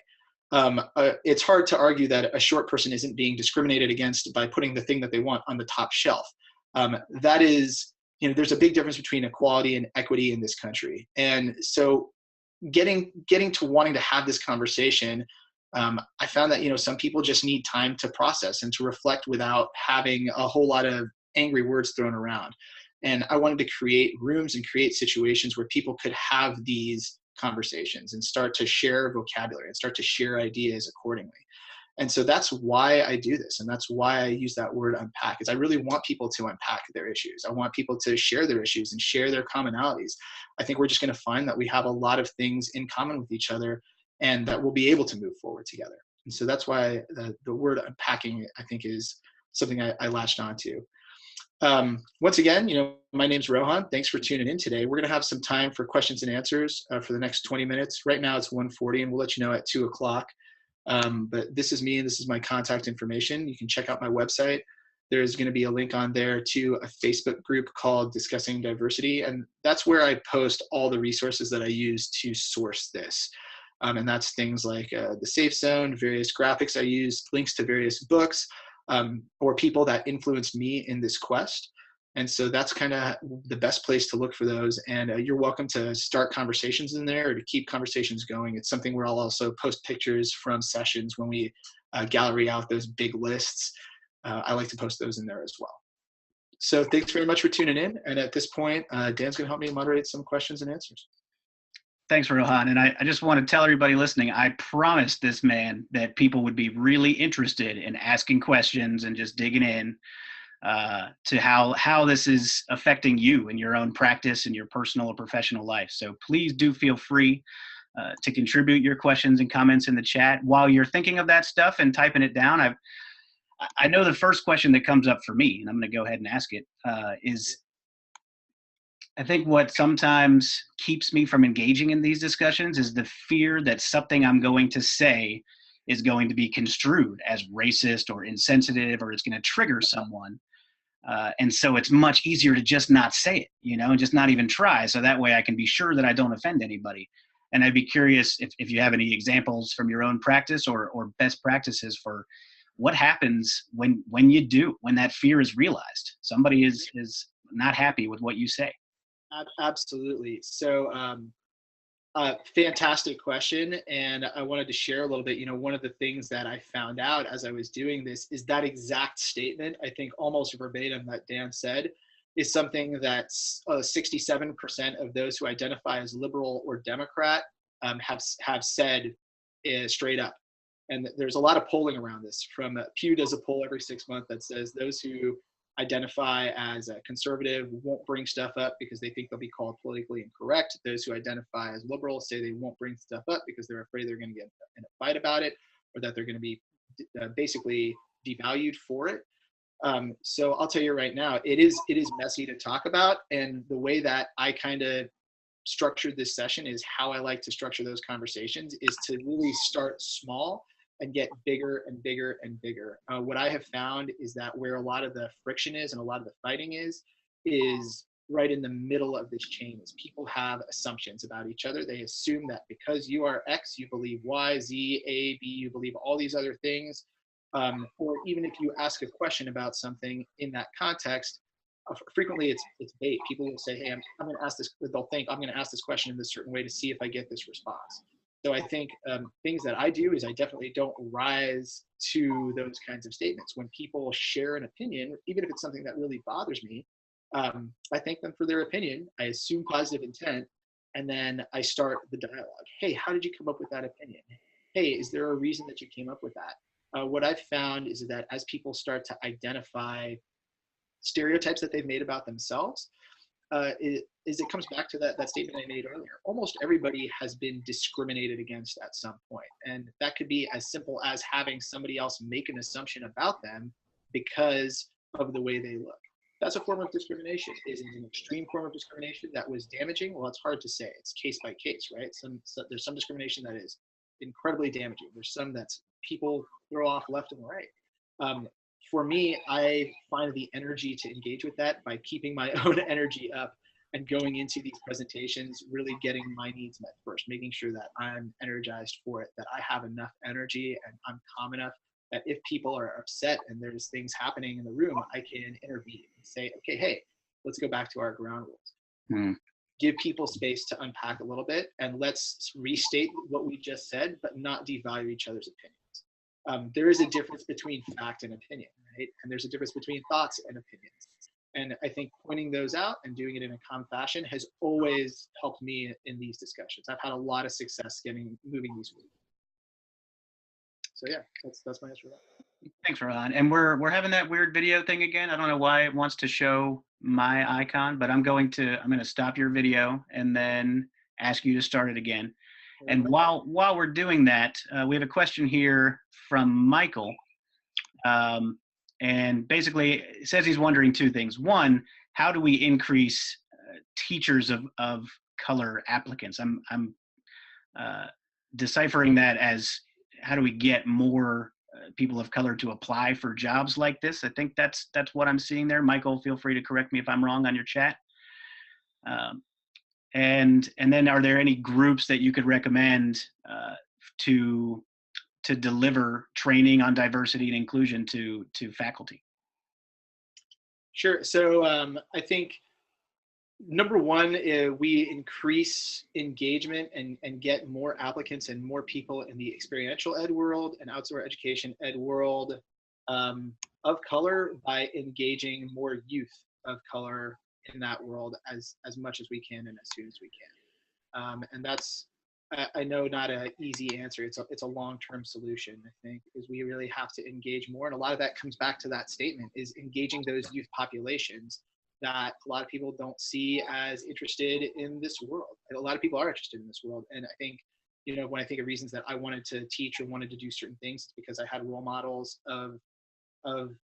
It's hard to argue that a short person isn't being discriminated against by putting the thing that they want on the top shelf. That is, you know, there's a big difference between equality and equity in this country. And so getting to wanting to have this conversation, I found that, you know, some people just need time to process and to reflect without having a whole lot of angry words thrown around. And I wanted to create rooms and create situations where people could have these conversations and start to share vocabulary and start to share ideas accordingly. And so that's why I do this. And that's why I use that word unpack, is I really want people to unpack their issues. I want people to share their issues and share their commonalities. I think we're just going to find that we have a lot of things in common with each other and that we'll be able to move forward together. And so that's why the word unpacking, I think, is something I latched onto. Once again, you know, my name's Rohan. Thanks for tuning in today. We're going to have some time for questions and answers for the next 20 minutes. Right now it's 1:40 and we'll let you know at 2 o'clock. But this is me and this is my contact information. You can check out my website. There's going to be a link on there to a Facebook group called Discussing Diversity. And that's where I post all the resources that I use to source this. And that's things like the Safe Zone, various graphics I use, links to various books, or people that influenced me in this quest. And so that's kind of the best place to look for those. And you're welcome to start conversations in there or to keep conversations going. It's something where I'll also post pictures from sessions when we gallery out those big lists. I like to post those in there as well. So thanks very much for tuning in. And at this point, Dan's going to help me moderate some questions and answers. Thanks, Rohan. And I just want to tell everybody listening, I promised this man that people would be really interested in asking questions and just digging in to how this is affecting you in your own practice and your personal or professional life. So please do feel free to contribute your questions and comments in the chat. While you're thinking of that stuff and typing it down, I know the first question that comes up for me, and I'm going to go ahead and ask it, is I think what sometimes keeps me from engaging in these discussions is the fear that something I'm going to say is going to be construed as racist or insensitive, or it's going to trigger someone. And so it's much easier to just not say it, you know, and just not even try. So that way I can be sure that I don't offend anybody. And I'd be curious if you have any examples from your own practice or best practices for what happens when that fear is realized. Somebody is not happy with what you say. Absolutely. So, fantastic question. And I wanted to share a little bit, you know, one of the things that I found out as I was doing this is that exact statement, I think almost verbatim, that Dan said, is something that 67% of those who identify as liberal or Democrat have said straight up. And there's a lot of polling around this. From Pew does a poll every 6 months that says those who identify as a conservative won't bring stuff up because they think they'll be called politically incorrect. Those who identify as liberal say they won't bring stuff up because they're afraid they're going to get in a fight about it, or that they're going to be basically devalued for it. So I'll tell you right now, it is messy to talk about. And the way that I kind of structured this session is how I like to structure those conversations, is to really start small and get bigger and bigger and bigger. What I have found is that where a lot of the friction is and a lot of the fighting is right in the middle of this chain. Is people have assumptions about each other. They assume that because you are X, you believe Y, Z, A, B, you believe all these other things. Or even if you ask a question about something in that context, frequently it's bait. People will say, hey, I'm going to ask this, they'll think I'm going to ask this question in this certain way to see if I get this response. So I think things that I do is I definitely don't rise to those kinds of statements. When people share an opinion, even if it's something that really bothers me, I thank them for their opinion. I assume positive intent, and then I start the dialogue. Hey, how did you come up with that opinion? Hey, is there a reason that you came up with that? What I've found is that as people start to identify stereotypes that they've made about themselves, it comes back to that statement I made earlier. Almost everybody has been discriminated against at some point. And that could be as simple as having somebody else make an assumption about them because of the way they look. that's a form of discrimination. Is it an extreme form of discrimination that was damaging? Well, it's hard to say. It's case by case, right? There's some discrimination that is incredibly damaging. There's some that's people throw off left and right. For me, I find the energy to engage with that by keeping my own energy up and going into these presentations, really getting my needs met first, making sure that I'm energized for it, that I have enough energy and I'm calm enough that if people are upset and there's things happening in the room, I can intervene and say, okay, hey, let's go back to our ground rules. Give people space to unpack a little bit, and let's restate what we just said, but not devalue each other's opinions. There is a difference between fact and opinion, right? And there's a difference between thoughts and opinions. And I think pointing those out and doing it in a calm fashion has always helped me in these discussions. I've had a lot of success moving these forward. So yeah, that's my answer to that. Thanks, Rohan. And we're having that weird video thing again. I don't know why it wants to show my icon, but I'm going to stop your video and then ask you to start it again. And while we're doing that, we have a question here from Michael. And basically it says he's wondering two things. One, how do we increase teachers of color applicants? I'm deciphering that as how do we get more people of color to apply for jobs like this? I think that's what I'm seeing there. Michael, feel free to correct me if I'm wrong on your chat. And then are there any groups that you could recommend to deliver training on diversity and inclusion to faculty? Sure. So I think number one, we increase engagement and get more applicants and more people in the experiential ed world and outdoor education ed world of color by engaging more youth of color in that world as much as we can and as soon as we can. And that's, I know, not an easy answer. It's a long-term solution, I think, is we really have to engage more. And a lot of that comes back to that statement, is engaging those youth populations that a lot of people don't see as interested in this world. And a lot of people are interested in this world. And I think, when I think of reasons that I wanted to teach and wanted to do certain things, it's because I had role models of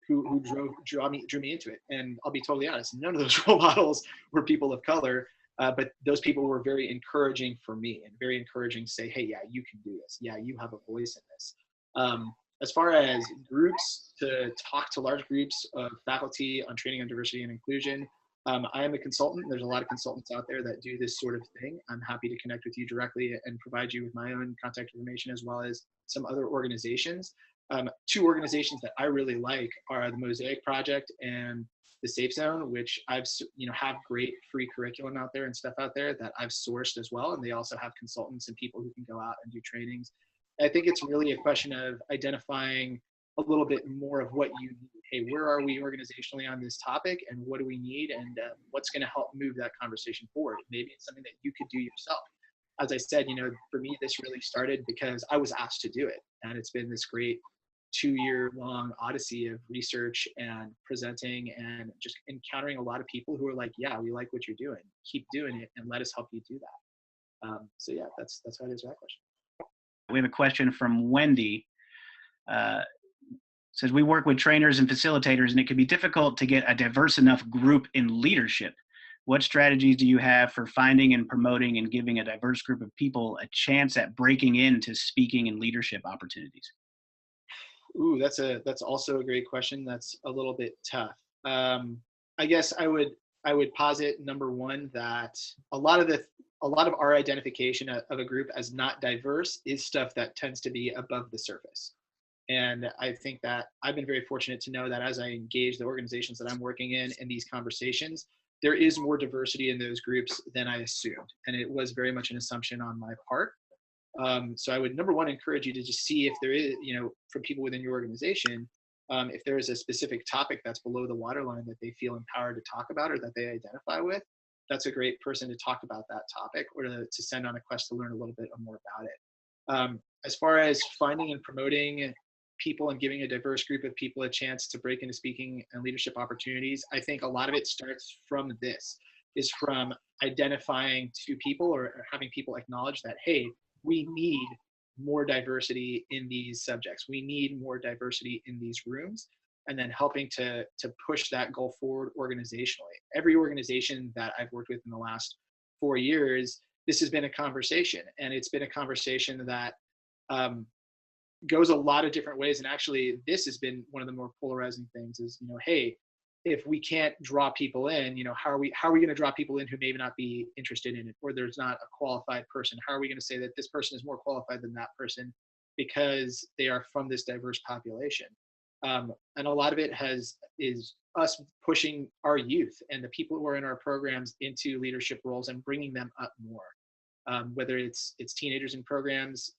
who drew me into it. And I'll be totally honest, none of those role models were people of color. But those people were very encouraging for me and very encouraging to say, hey, yeah, you can do this. Yeah, you have a voice in this. As far as groups, to talk to large groups of faculty on training on diversity and inclusion, I am a consultant. There's a lot of consultants out there that do this sort of thing. I'm happy to connect with you directly and provide you with my own contact information, as well as some other organizations. Two organizations that I really like are the Mosaic Project and the Safe Zone, which I've, have great free curriculum out there and stuff out there that I've sourced as well. And they also have consultants and people who can go out and do trainings. I think it's really a question of identifying a little bit more of what you need. Hey, where are we organizationally on this topic, and what do we need, and what's going to help move that conversation forward? Maybe it's something that you could do yourself. As I said, for me, this really started because I was asked to do it. And it's been this great 2-year-long odyssey of research and presenting and just encountering a lot of people who are like, yeah, we like what you're doing. Keep doing it and let us help you do that. So yeah, that's how it is with that question. We have a question from Wendy. Says, we work with trainers and facilitators, and it can be difficult to get a diverse enough group in leadership. What strategies do you have for finding and promoting and giving a diverse group of people a chance at breaking into speaking and leadership opportunities? Ooh, that's also a great question. That's a little bit tough. I guess I would posit, number one, that a lot of our identification of a group as not diverse is stuff that tends to be above the surface. And I think that I've been very fortunate to know that as I engage the organizations that I'm working in these conversations, there is more diversity in those groups than I assumed. And it was very much an assumption on my part. So I would, number one, encourage you to just see if there is, from people within your organization, if there is a specific topic that's below the waterline that they feel empowered to talk about or that they identify with. That's a great person to talk about that topic, or to send on a quest to learn a little bit more about it. As far as finding and promoting people and giving a diverse group of people a chance to break into speaking and leadership opportunities, I think a lot of it starts from from identifying to people or having people acknowledge that, hey, we need more diversity in these subjects. We need more diversity in these rooms. and then helping to push that goal forward organizationally. Every organization that I've worked with in the last 4 years, this has been a conversation, and it's been a conversation that goes a lot of different ways. And actually, this has been one of the more polarizing things is, hey, if we can't draw people in, how are we going to draw people in who may not be interested in it, or there's not a qualified person? How are we going to say that this person is more qualified than that person because they are from this diverse population? And a lot of it is us pushing our youth and the people who are in our programs into leadership roles and bringing them up more. Whether it's teenagers in programs,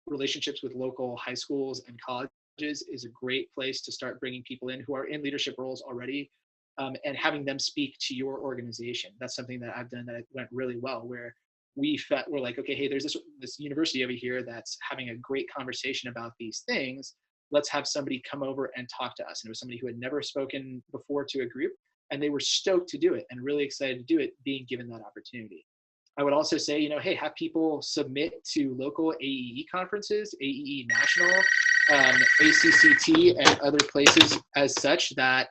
relationships with local high schools and colleges is a great place to start bringing people in who are in leadership roles already, and having them speak to your organization. That's something that I've done that went really well, where we're like, okay, hey, there's this university over here that's having a great conversation about these things. Let's have somebody come over and talk to us. And it was somebody who had never spoken before to a group, and they were stoked to do it and really excited to do it, being given that opportunity. I would also say, hey, have people submit to local AEE conferences, AEE National, ACCT, and other places as such, that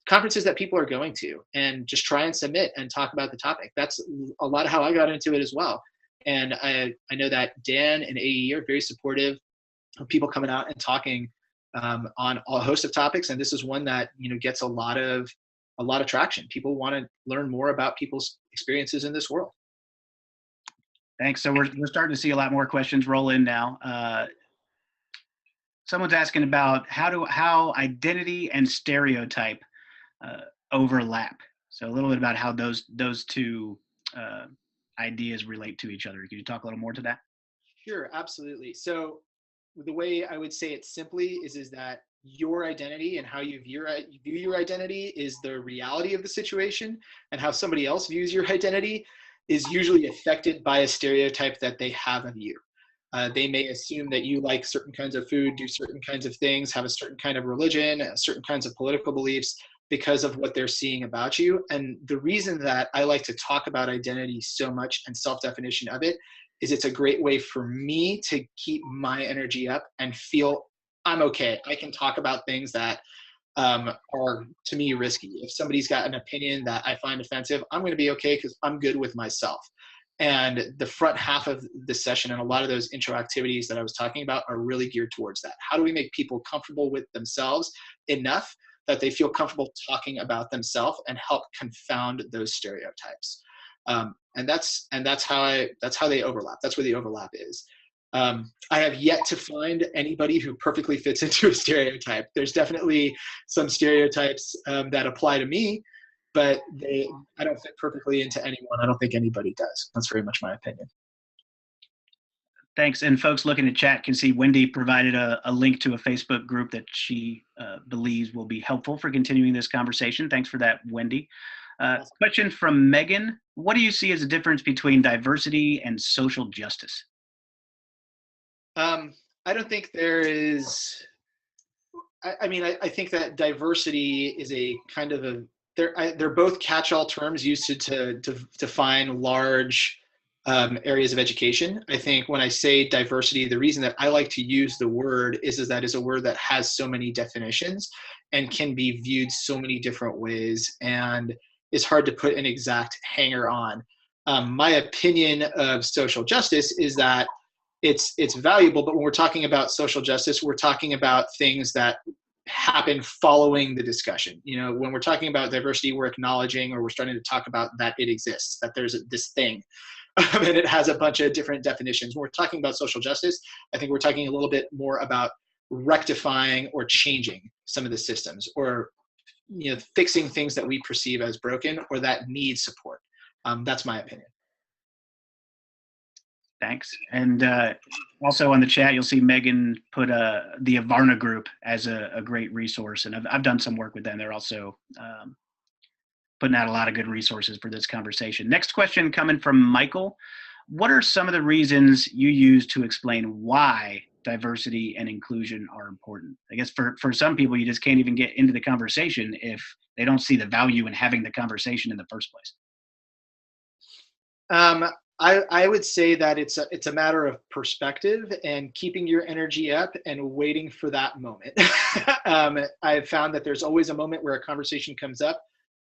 conferences that people are going to, and just try and submit and talk about the topic. That's a lot of how I got into it as well. And I know that Dan and AEE are very supportive of people coming out and talking on a host of topics. And this is one that, gets a lot of traction. People want to learn more about people's experiences in this world. Thanks. So we're starting to see a lot more questions roll in now. Someone's asking about how identity and stereotype overlap. So a little bit about how those two ideas relate to each other. Can you talk a little more to that? Sure, absolutely. So the way I would say it simply is that your identity and how you view your identity is the reality of the situation, and how somebody else views your identity is usually affected by a stereotype that they have of you. They may assume that you like certain kinds of food, do certain kinds of things, have a certain kind of religion, certain kinds of political beliefs, because of what they're seeing about you. And the reason that I like to talk about identity so much and self-definition of it is it's a great way for me to keep my energy up and feel I'm okay. I can talk about things that are, to me, risky. If somebody's got an opinion that I find offensive, I'm going to be okay because I'm good with myself. And the front half of the session and a lot of those intro activities that I was talking about are really geared towards that. How do we make people comfortable with themselves enough that they feel comfortable talking about themselves, and help confound those stereotypes? And that's how they overlap. That's where the overlap is. I have yet to find anybody who perfectly fits into a stereotype. There's definitely some stereotypes that apply to me, but I don't fit perfectly into anyone. I don't think anybody does. That's very much my opinion. Thanks. And folks looking at chat can see Wendy provided a link to a Facebook group that she believes will be helpful for continuing this conversation. Thanks for that, Wendy. Question from Megan. What do you see as a difference between diversity and social justice? I don't think there is. I think that diversity is a kind of they're both catch-all terms used to define large areas of education. I think when I say diversity, the reason that I like to use the word is that is a word that has so many definitions and can be viewed so many different ways, and it's hard to put an exact hanger on. My opinion of social justice is that it's valuable, but when we're talking about social justice, we're talking about things that happen following the discussion. When we're talking about diversity, we're acknowledging, or we're starting to talk about that it exists, that there's this thing, and it has a bunch of different definitions. When we're talking about social justice, I think we're talking a little bit more about rectifying or changing some of the systems, or fixing things that we perceive as broken or that need support. That's my opinion. Thanks. And also on the chat, you'll see Megan put the Avarna group as a great resource. And I've done some work with them. They're also putting out a lot of good resources for this conversation. Next question coming from Michael. What are some of the reasons you use to explain why diversity and inclusion are important? I guess for some people, you just can't even get into the conversation if they don't see the value in having the conversation in the first place. I would say that it's a matter of perspective and keeping your energy up and waiting for that moment. I've found that there's always a moment where a conversation comes up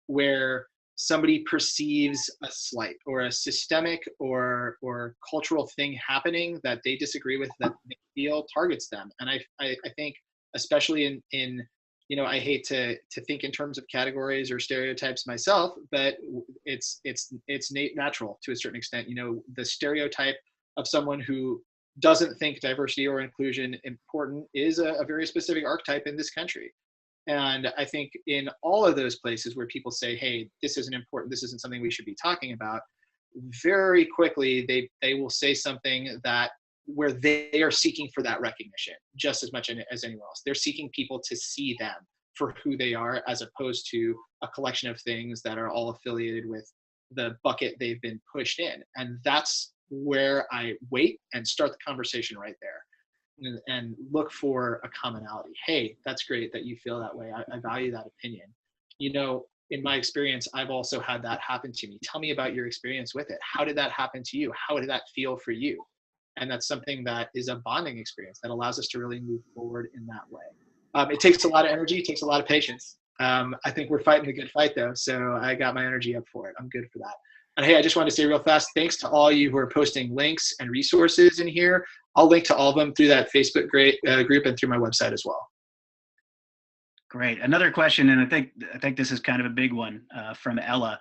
where somebody perceives a slight or a systemic or cultural thing happening that they disagree with, that they feel targets them. And I think, especially in I hate to think in terms of categories or stereotypes myself, but it's natural to a certain extent. The stereotype of someone who doesn't think diversity or inclusion important is a very specific archetype in this country. And I think in all of those places where people say, hey, this isn't important, this isn't something we should be talking about, very quickly they will say something that where they are seeking for that recognition just as much as anyone else. They're seeking people to see them for who they are, as opposed to a collection of things that are all affiliated with the bucket they've been pushed in. And that's where I wait and start the conversation right there, and look for a commonality. Hey, that's great that you feel that way. I value that opinion. In my experience, I've also had that happen to me. Tell me about your experience with it. How did that happen to you? How did that feel for you? And that's something that is a bonding experience that allows us to really move forward in that way. It takes a lot of energy. It takes a lot of patience. I think we're fighting a good fight, though, so I got my energy up for it. I'm good for that. And hey, I just wanted to say real fast, thanks to all you who are posting links and resources in here. I'll link to all of them through that Facebook group and through my website as well. Great. Another question, and I think this is kind of a big one, from Ella.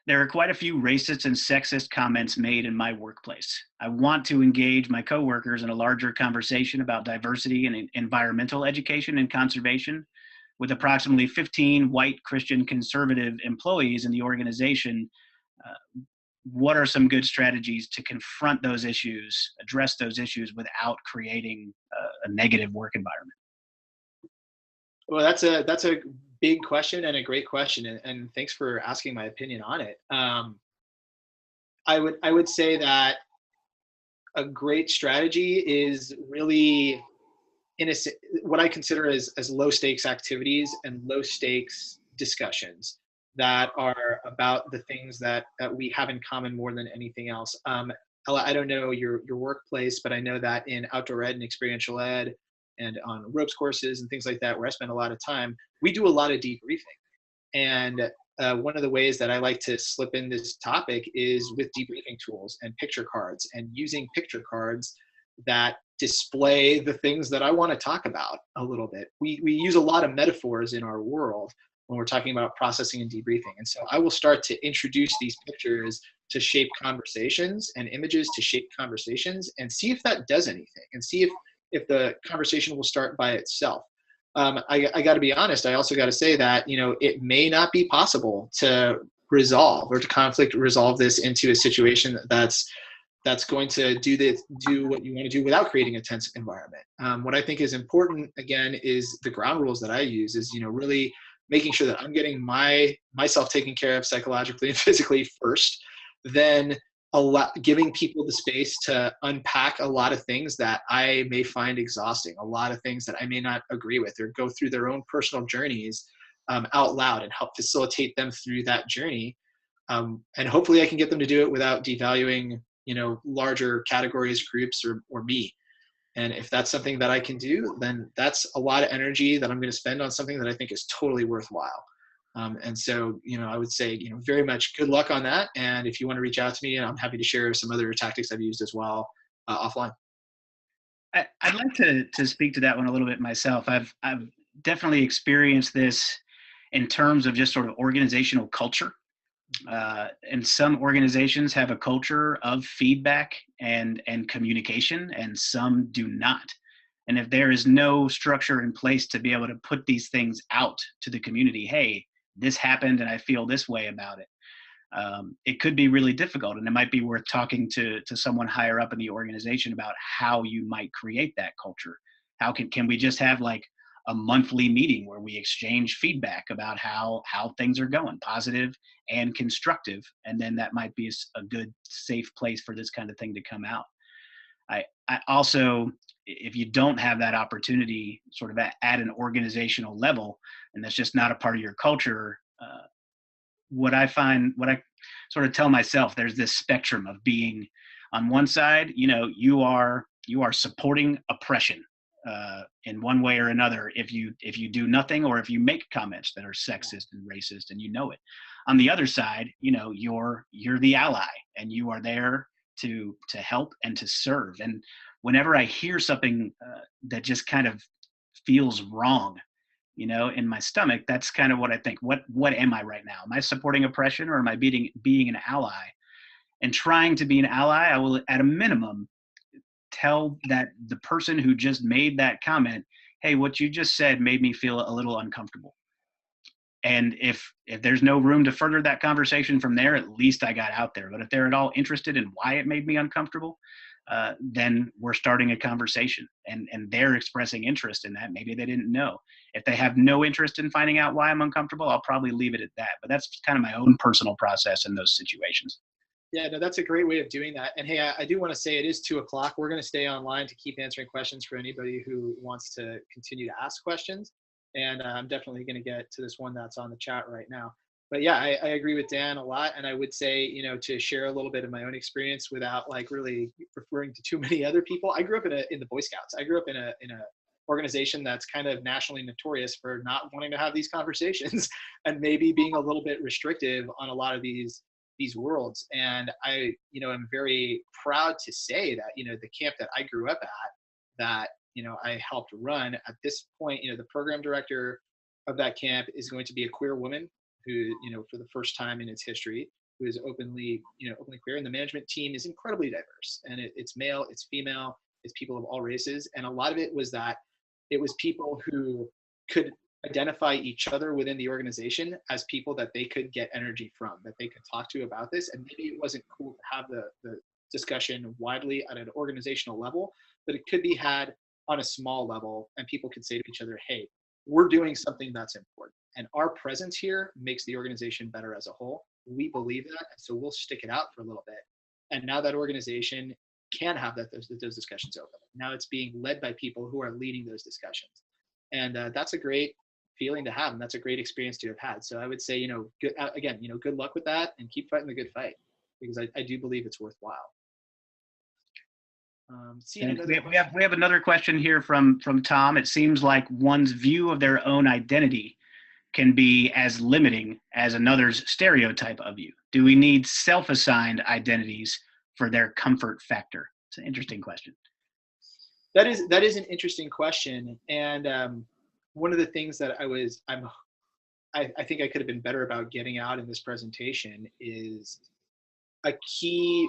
There are quite a few racist and sexist comments made in my workplace. I want to engage my coworkers in a larger conversation about diversity and environmental education and conservation. With approximately 15 white Christian conservative employees in the organization, what are some good strategies to confront those issues, address those issues without creating a negative work environment? Well, that's a big question and a great question, and thanks for asking my opinion on it. I would say that a great strategy is really what I consider as low stakes activities and low stakes discussions that are about the things that we have in common more than anything else. Ella, I don't know your workplace, but I know that in outdoor ed and experiential ed and on ropes courses and things like that, where I spend a lot of time, we do a lot of debriefing. And one of the ways that I like to slip in this topic is with debriefing tools and picture cards, and using picture cards that display the things that I want to talk about a little bit. We use a lot of metaphors in our world when we're talking about processing and debriefing. And so I will start to introduce these pictures to shape conversations, and images to shape conversations, and see if that does anything, and see if the conversation will start by itself. I got to be honest. I also got to say that, it may not be possible to resolve or to conflict resolve this into a situation that's going to do what you want to do without creating a tense environment. What I think is important, again, is the ground rules that I use is, really making sure that I'm getting myself taken care of psychologically and physically first, then giving people the space to unpack a lot of things that I may find exhausting, a lot of things that I may not agree with, or go through their own personal journeys out loud, and help facilitate them through that journey. And hopefully I can get them to do it without devaluing, larger categories, groups, or me. And if that's something that I can do, then that's a lot of energy that I'm going to spend on something that I think is totally worthwhile. And so, I would say, very much good luck on that. And if you want to reach out to me, I'm happy to share some other tactics I've used as well offline. I'd like to speak to that one a little bit myself. I've definitely experienced this in terms of just sort of organizational culture. And some organizations have a culture of feedback and communication, and some do not. And if there is no structure in place to be able to put these things out to the community, hey, this happened and I feel this way about it, it could be really difficult. And it might be worth talking to someone higher up in the organization about how you might create that culture. How can we just have like a monthly meeting where we exchange feedback about how things are going, positive and constructive, and then that might be a good, safe place for this kind of thing to come out. I also, if you don't have that opportunity sort of at an organizational level, and that's just not a part of your culture, what I sort of tell myself there's this spectrum of being on one side, you are supporting oppression in one way or another if you do nothing or if you make comments that are sexist and racist and you know it. On the other side, you're the ally and you are there to help and to serve. And whenever I hear something that just kind of feels wrong, in my stomach, that's kind of what I think. What am I right now? Am I supporting oppression or am I being an ally? And trying to be an ally, I will at a minimum tell that the person who just made that comment, hey, what you just said made me feel a little uncomfortable. And if there's no room to further that conversation from there, at least I got out there. But if they're at all interested in why it made me uncomfortable, then we're starting a conversation and they're expressing interest in that. Maybe they didn't know. If they have no interest in finding out why I'm uncomfortable, I'll probably leave it at that. But that's kind of my own personal process in those situations. Yeah, no, that's a great way of doing that. And hey, I do want to say it is 2:00. We're going to stay online to keep answering questions for anybody who wants to continue to ask questions. And I'm definitely going to get to this one that's on the chat right now. But yeah, I agree with Dan a lot. And I would say, to share a little bit of my own experience without like really referring to too many other people. I grew up in the Boy Scouts. I grew up in a organization that's kind of nationally notorious for not wanting to have these conversations and maybe being a little bit restrictive on a lot of these worlds. And I, am very proud to say that, the camp that I grew up at, that, I helped run at this point, the program director of that camp is going to be a queer woman who, for the first time in its history, who is openly queer. And the management team is incredibly diverse, and it's male, it's female, it's people of all races. And a lot of it was that it was people who could identify each other within the organization as people that they could get energy from, that they could talk to about this. And maybe it wasn't cool to have the discussion widely at an organizational level, but it could be had on a small level, and people could say to each other, hey, we're doing something that's important, and our presence here makes the organization better as a whole. We believe that, and so we'll stick it out for a little bit. And now that organization can have those discussions open. Now it's being led by people who are leading those discussions. And that's a great feeling to have, and that's a great experience to have had. So I would say, good luck with that, and keep fighting the good fight, because I do believe it's worthwhile. We have another question here from Tom. It seems like one's view of their own identity can be as limiting as another's stereotype of you. Do we need self-assigned identities for their comfort factor? It's an interesting question. That is an interesting question. And one of the things that I think I could have been better about getting out in this presentation is a key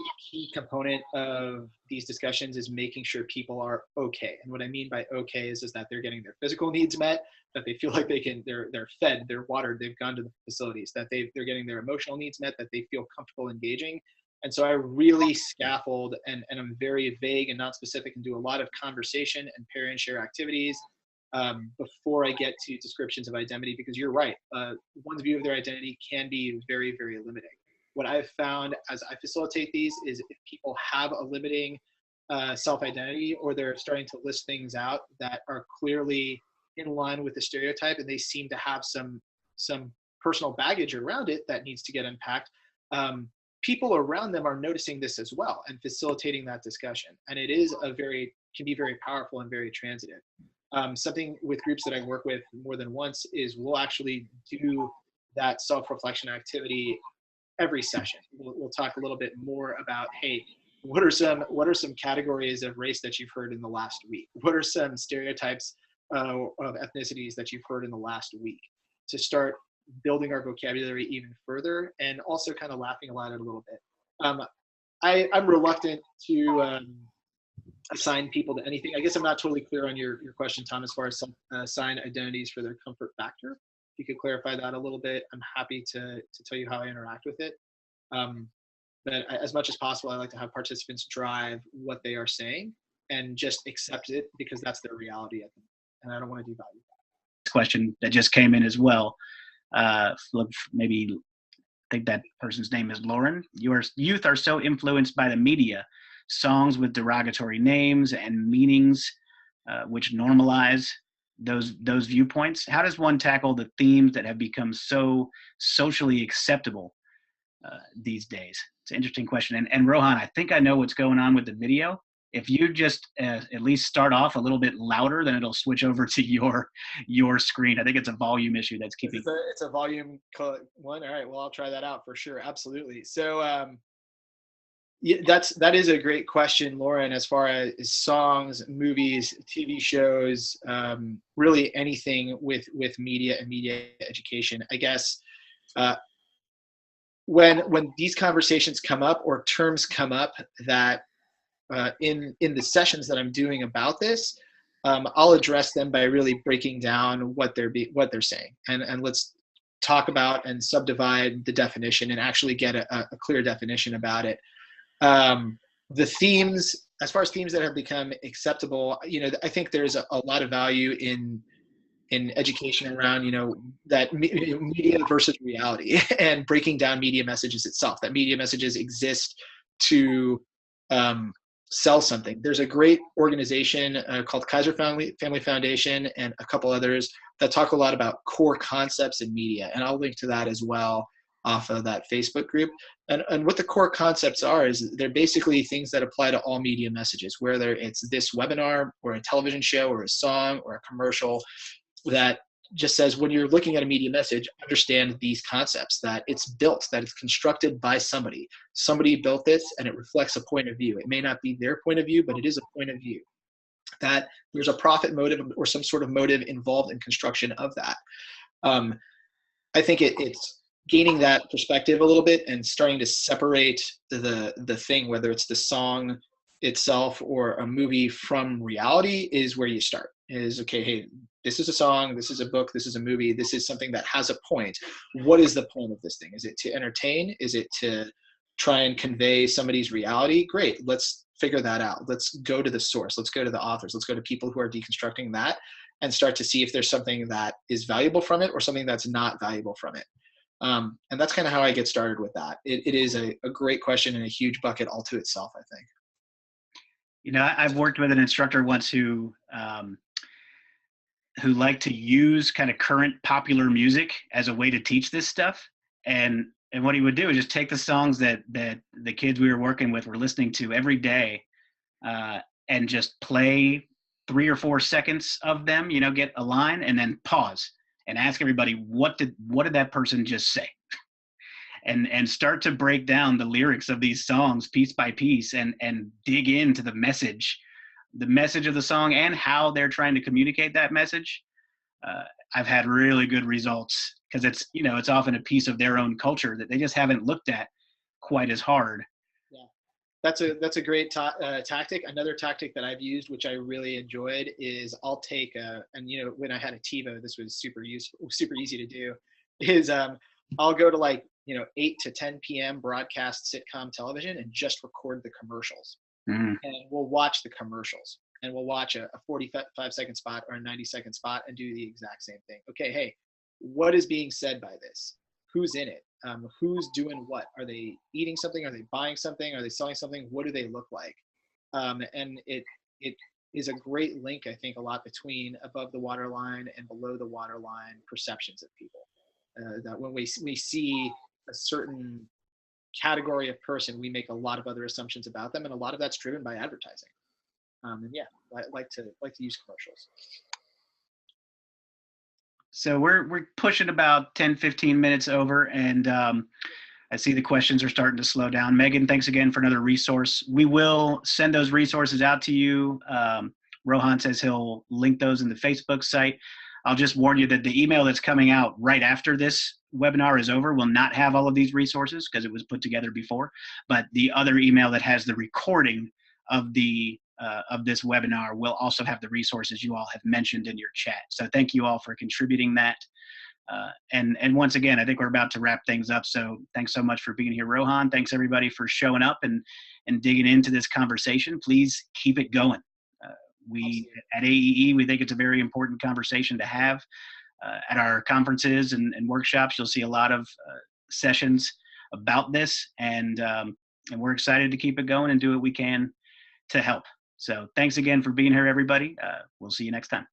component of these discussions is making sure people are okay. And what I mean by okay is that they're getting their physical needs met, that they feel like they're fed, they're watered, they've gone to the facilities, that they're getting their emotional needs met, that they feel comfortable engaging. And so I really scaffold and I'm very vague and not specific, and do a lot of conversation and pair and share activities before I get to descriptions of identity, because you're right. One's view of their identity can be very, very limiting. What I've found as I facilitate these is if people have a limiting self-identity, or they're starting to list things out that are clearly in line with the stereotype, and they seem to have some personal baggage around it that needs to get unpacked, people around them are noticing this as well and facilitating that discussion. And it is can be very powerful and very transitive. Something with groups that I work with more than once is we'll actually do that self-reflection activity every session. We'll talk a little bit more about, hey, what are some categories of race that you've heard in the last week? What are some stereotypes of ethnicities that you've heard in the last week? To start building our vocabulary even further, and also kind of laughing about it a little bit. I'm reluctant to assign people to anything. I guess I'm not totally clear on your question, Tom, as far as some assign identities for their comfort factor. If you could clarify that a little bit, I'm happy to tell you how I interact with it. But as much as possible, I like to have participants drive what they are saying and just accept it, because that's their reality at the moment, and I don't want to devalue that. Question that just came in as well. Maybe I think that person's name is Lauren. Your youth are so influenced by the media, songs with derogatory names and meanings, which normalize those viewpoints. How does one tackle the themes that have become so socially acceptable these days? It's an interesting question. And Rohan, I think I know what's going on with the video. If you just at least start off a little bit louder, then it'll switch over to your screen. I think it's a volume issue that's keeping. It's a volume one. All right. Well, I'll try that out for sure. Absolutely. So yeah, that is a great question, Lauren. As far as songs, movies, TV shows, really anything with media and media education, I guess. When these conversations come up or terms come up that in the sessions that I'm doing about this, I'll address them by really breaking down what they're saying, and let's talk about and subdivide the definition and actually get a clear definition about it. The themes, as far as themes that have become acceptable, I think there's a lot of value in education around, that media versus reality and breaking down media messages itself, that media messages exist to sell something. There's a great organization called Kaiser Family Foundation and a couple others that talk a lot about core concepts in media. And I'll link to that as well off of that Facebook group. And what the core concepts are is they're basically things that apply to all media messages, whether it's this webinar or a television show or a song or a commercial, that just says when you're looking at a media message, understand these concepts, that it's built, that it's constructed by somebody. Somebody built this and it reflects a point of view. It may not be their point of view, but it is a point of view. That there's a profit motive or some sort of motive involved in construction of that. I think it's gaining that perspective a little bit and starting to separate the thing, whether it's the song itself or a movie from reality, is where you start. Is, okay, hey, this is a song, this is a book, this is a movie, this is something that has a point. What is the point of this thing? Is it to entertain? Is it to try and convey somebody's reality? Great, let's figure that out. Let's go to the source. Let's go to the authors. Let's go to people who are deconstructing that and start to see if there's something that is valuable from it or something that's not valuable from it. And that's kind of how I get started with that. It is a great question and a huge bucket all to itself, I think. I've worked with an instructor once who liked to use kind of current popular music as a way to teach this stuff. And what he would do is just take the songs that the kids we were working with were listening to every day, and just play 3 or 4 seconds of them, get a line and then pause and ask everybody, what did that person just say? And start to break down the lyrics of these songs piece by piece and dig into the message of the song and how they're trying to communicate that message. I've had really good results because it's often a piece of their own culture that they just haven't looked at quite as hard. Yeah, that's a great tactic. Another tactic that I've used, which I really enjoyed, is I'll take when I had a TiVo, this was super easy to do, is I'll go to 8 to 10 p.m. broadcast sitcom television and just record the commercials. And we'll watch the commercials, and we'll watch a 45-second spot or a 90-second spot and do the exact same thing. Okay, hey, what is being said by this? Who's in it? Who's doing what? Are they eating something? Are they buying something? Are they selling something? What do they look like? And it is a great link, I think, a lot between above the waterline and below the waterline perceptions of people. That when we see a certain category of person, we make a lot of other assumptions about them, and a lot of that's driven by advertising. And yeah, I like to use commercials. So we're pushing about 10-15 minutes over, and I see the questions are starting to slow down. Megan, thanks again for another resource. We will send those resources out to you. Rohan says he'll link those in the Facebook site. I'll just warn you that the email that's coming out right after this webinar is over will not have all of these resources because it was put together before, but the other email that has the recording of this webinar will also have the resources you all have mentioned in your chat. So thank you all for contributing that. And once again, I think we're about to wrap things up. So thanks so much for being here, Rohan. Thanks everybody for showing up and digging into this conversation. Please keep it going. We at AEE, we think it's a very important conversation to have. At our conferences and workshops, you'll see a lot of sessions about this, and we're excited to keep it going and do what we can to help. So thanks again for being here, everybody. We'll see you next time.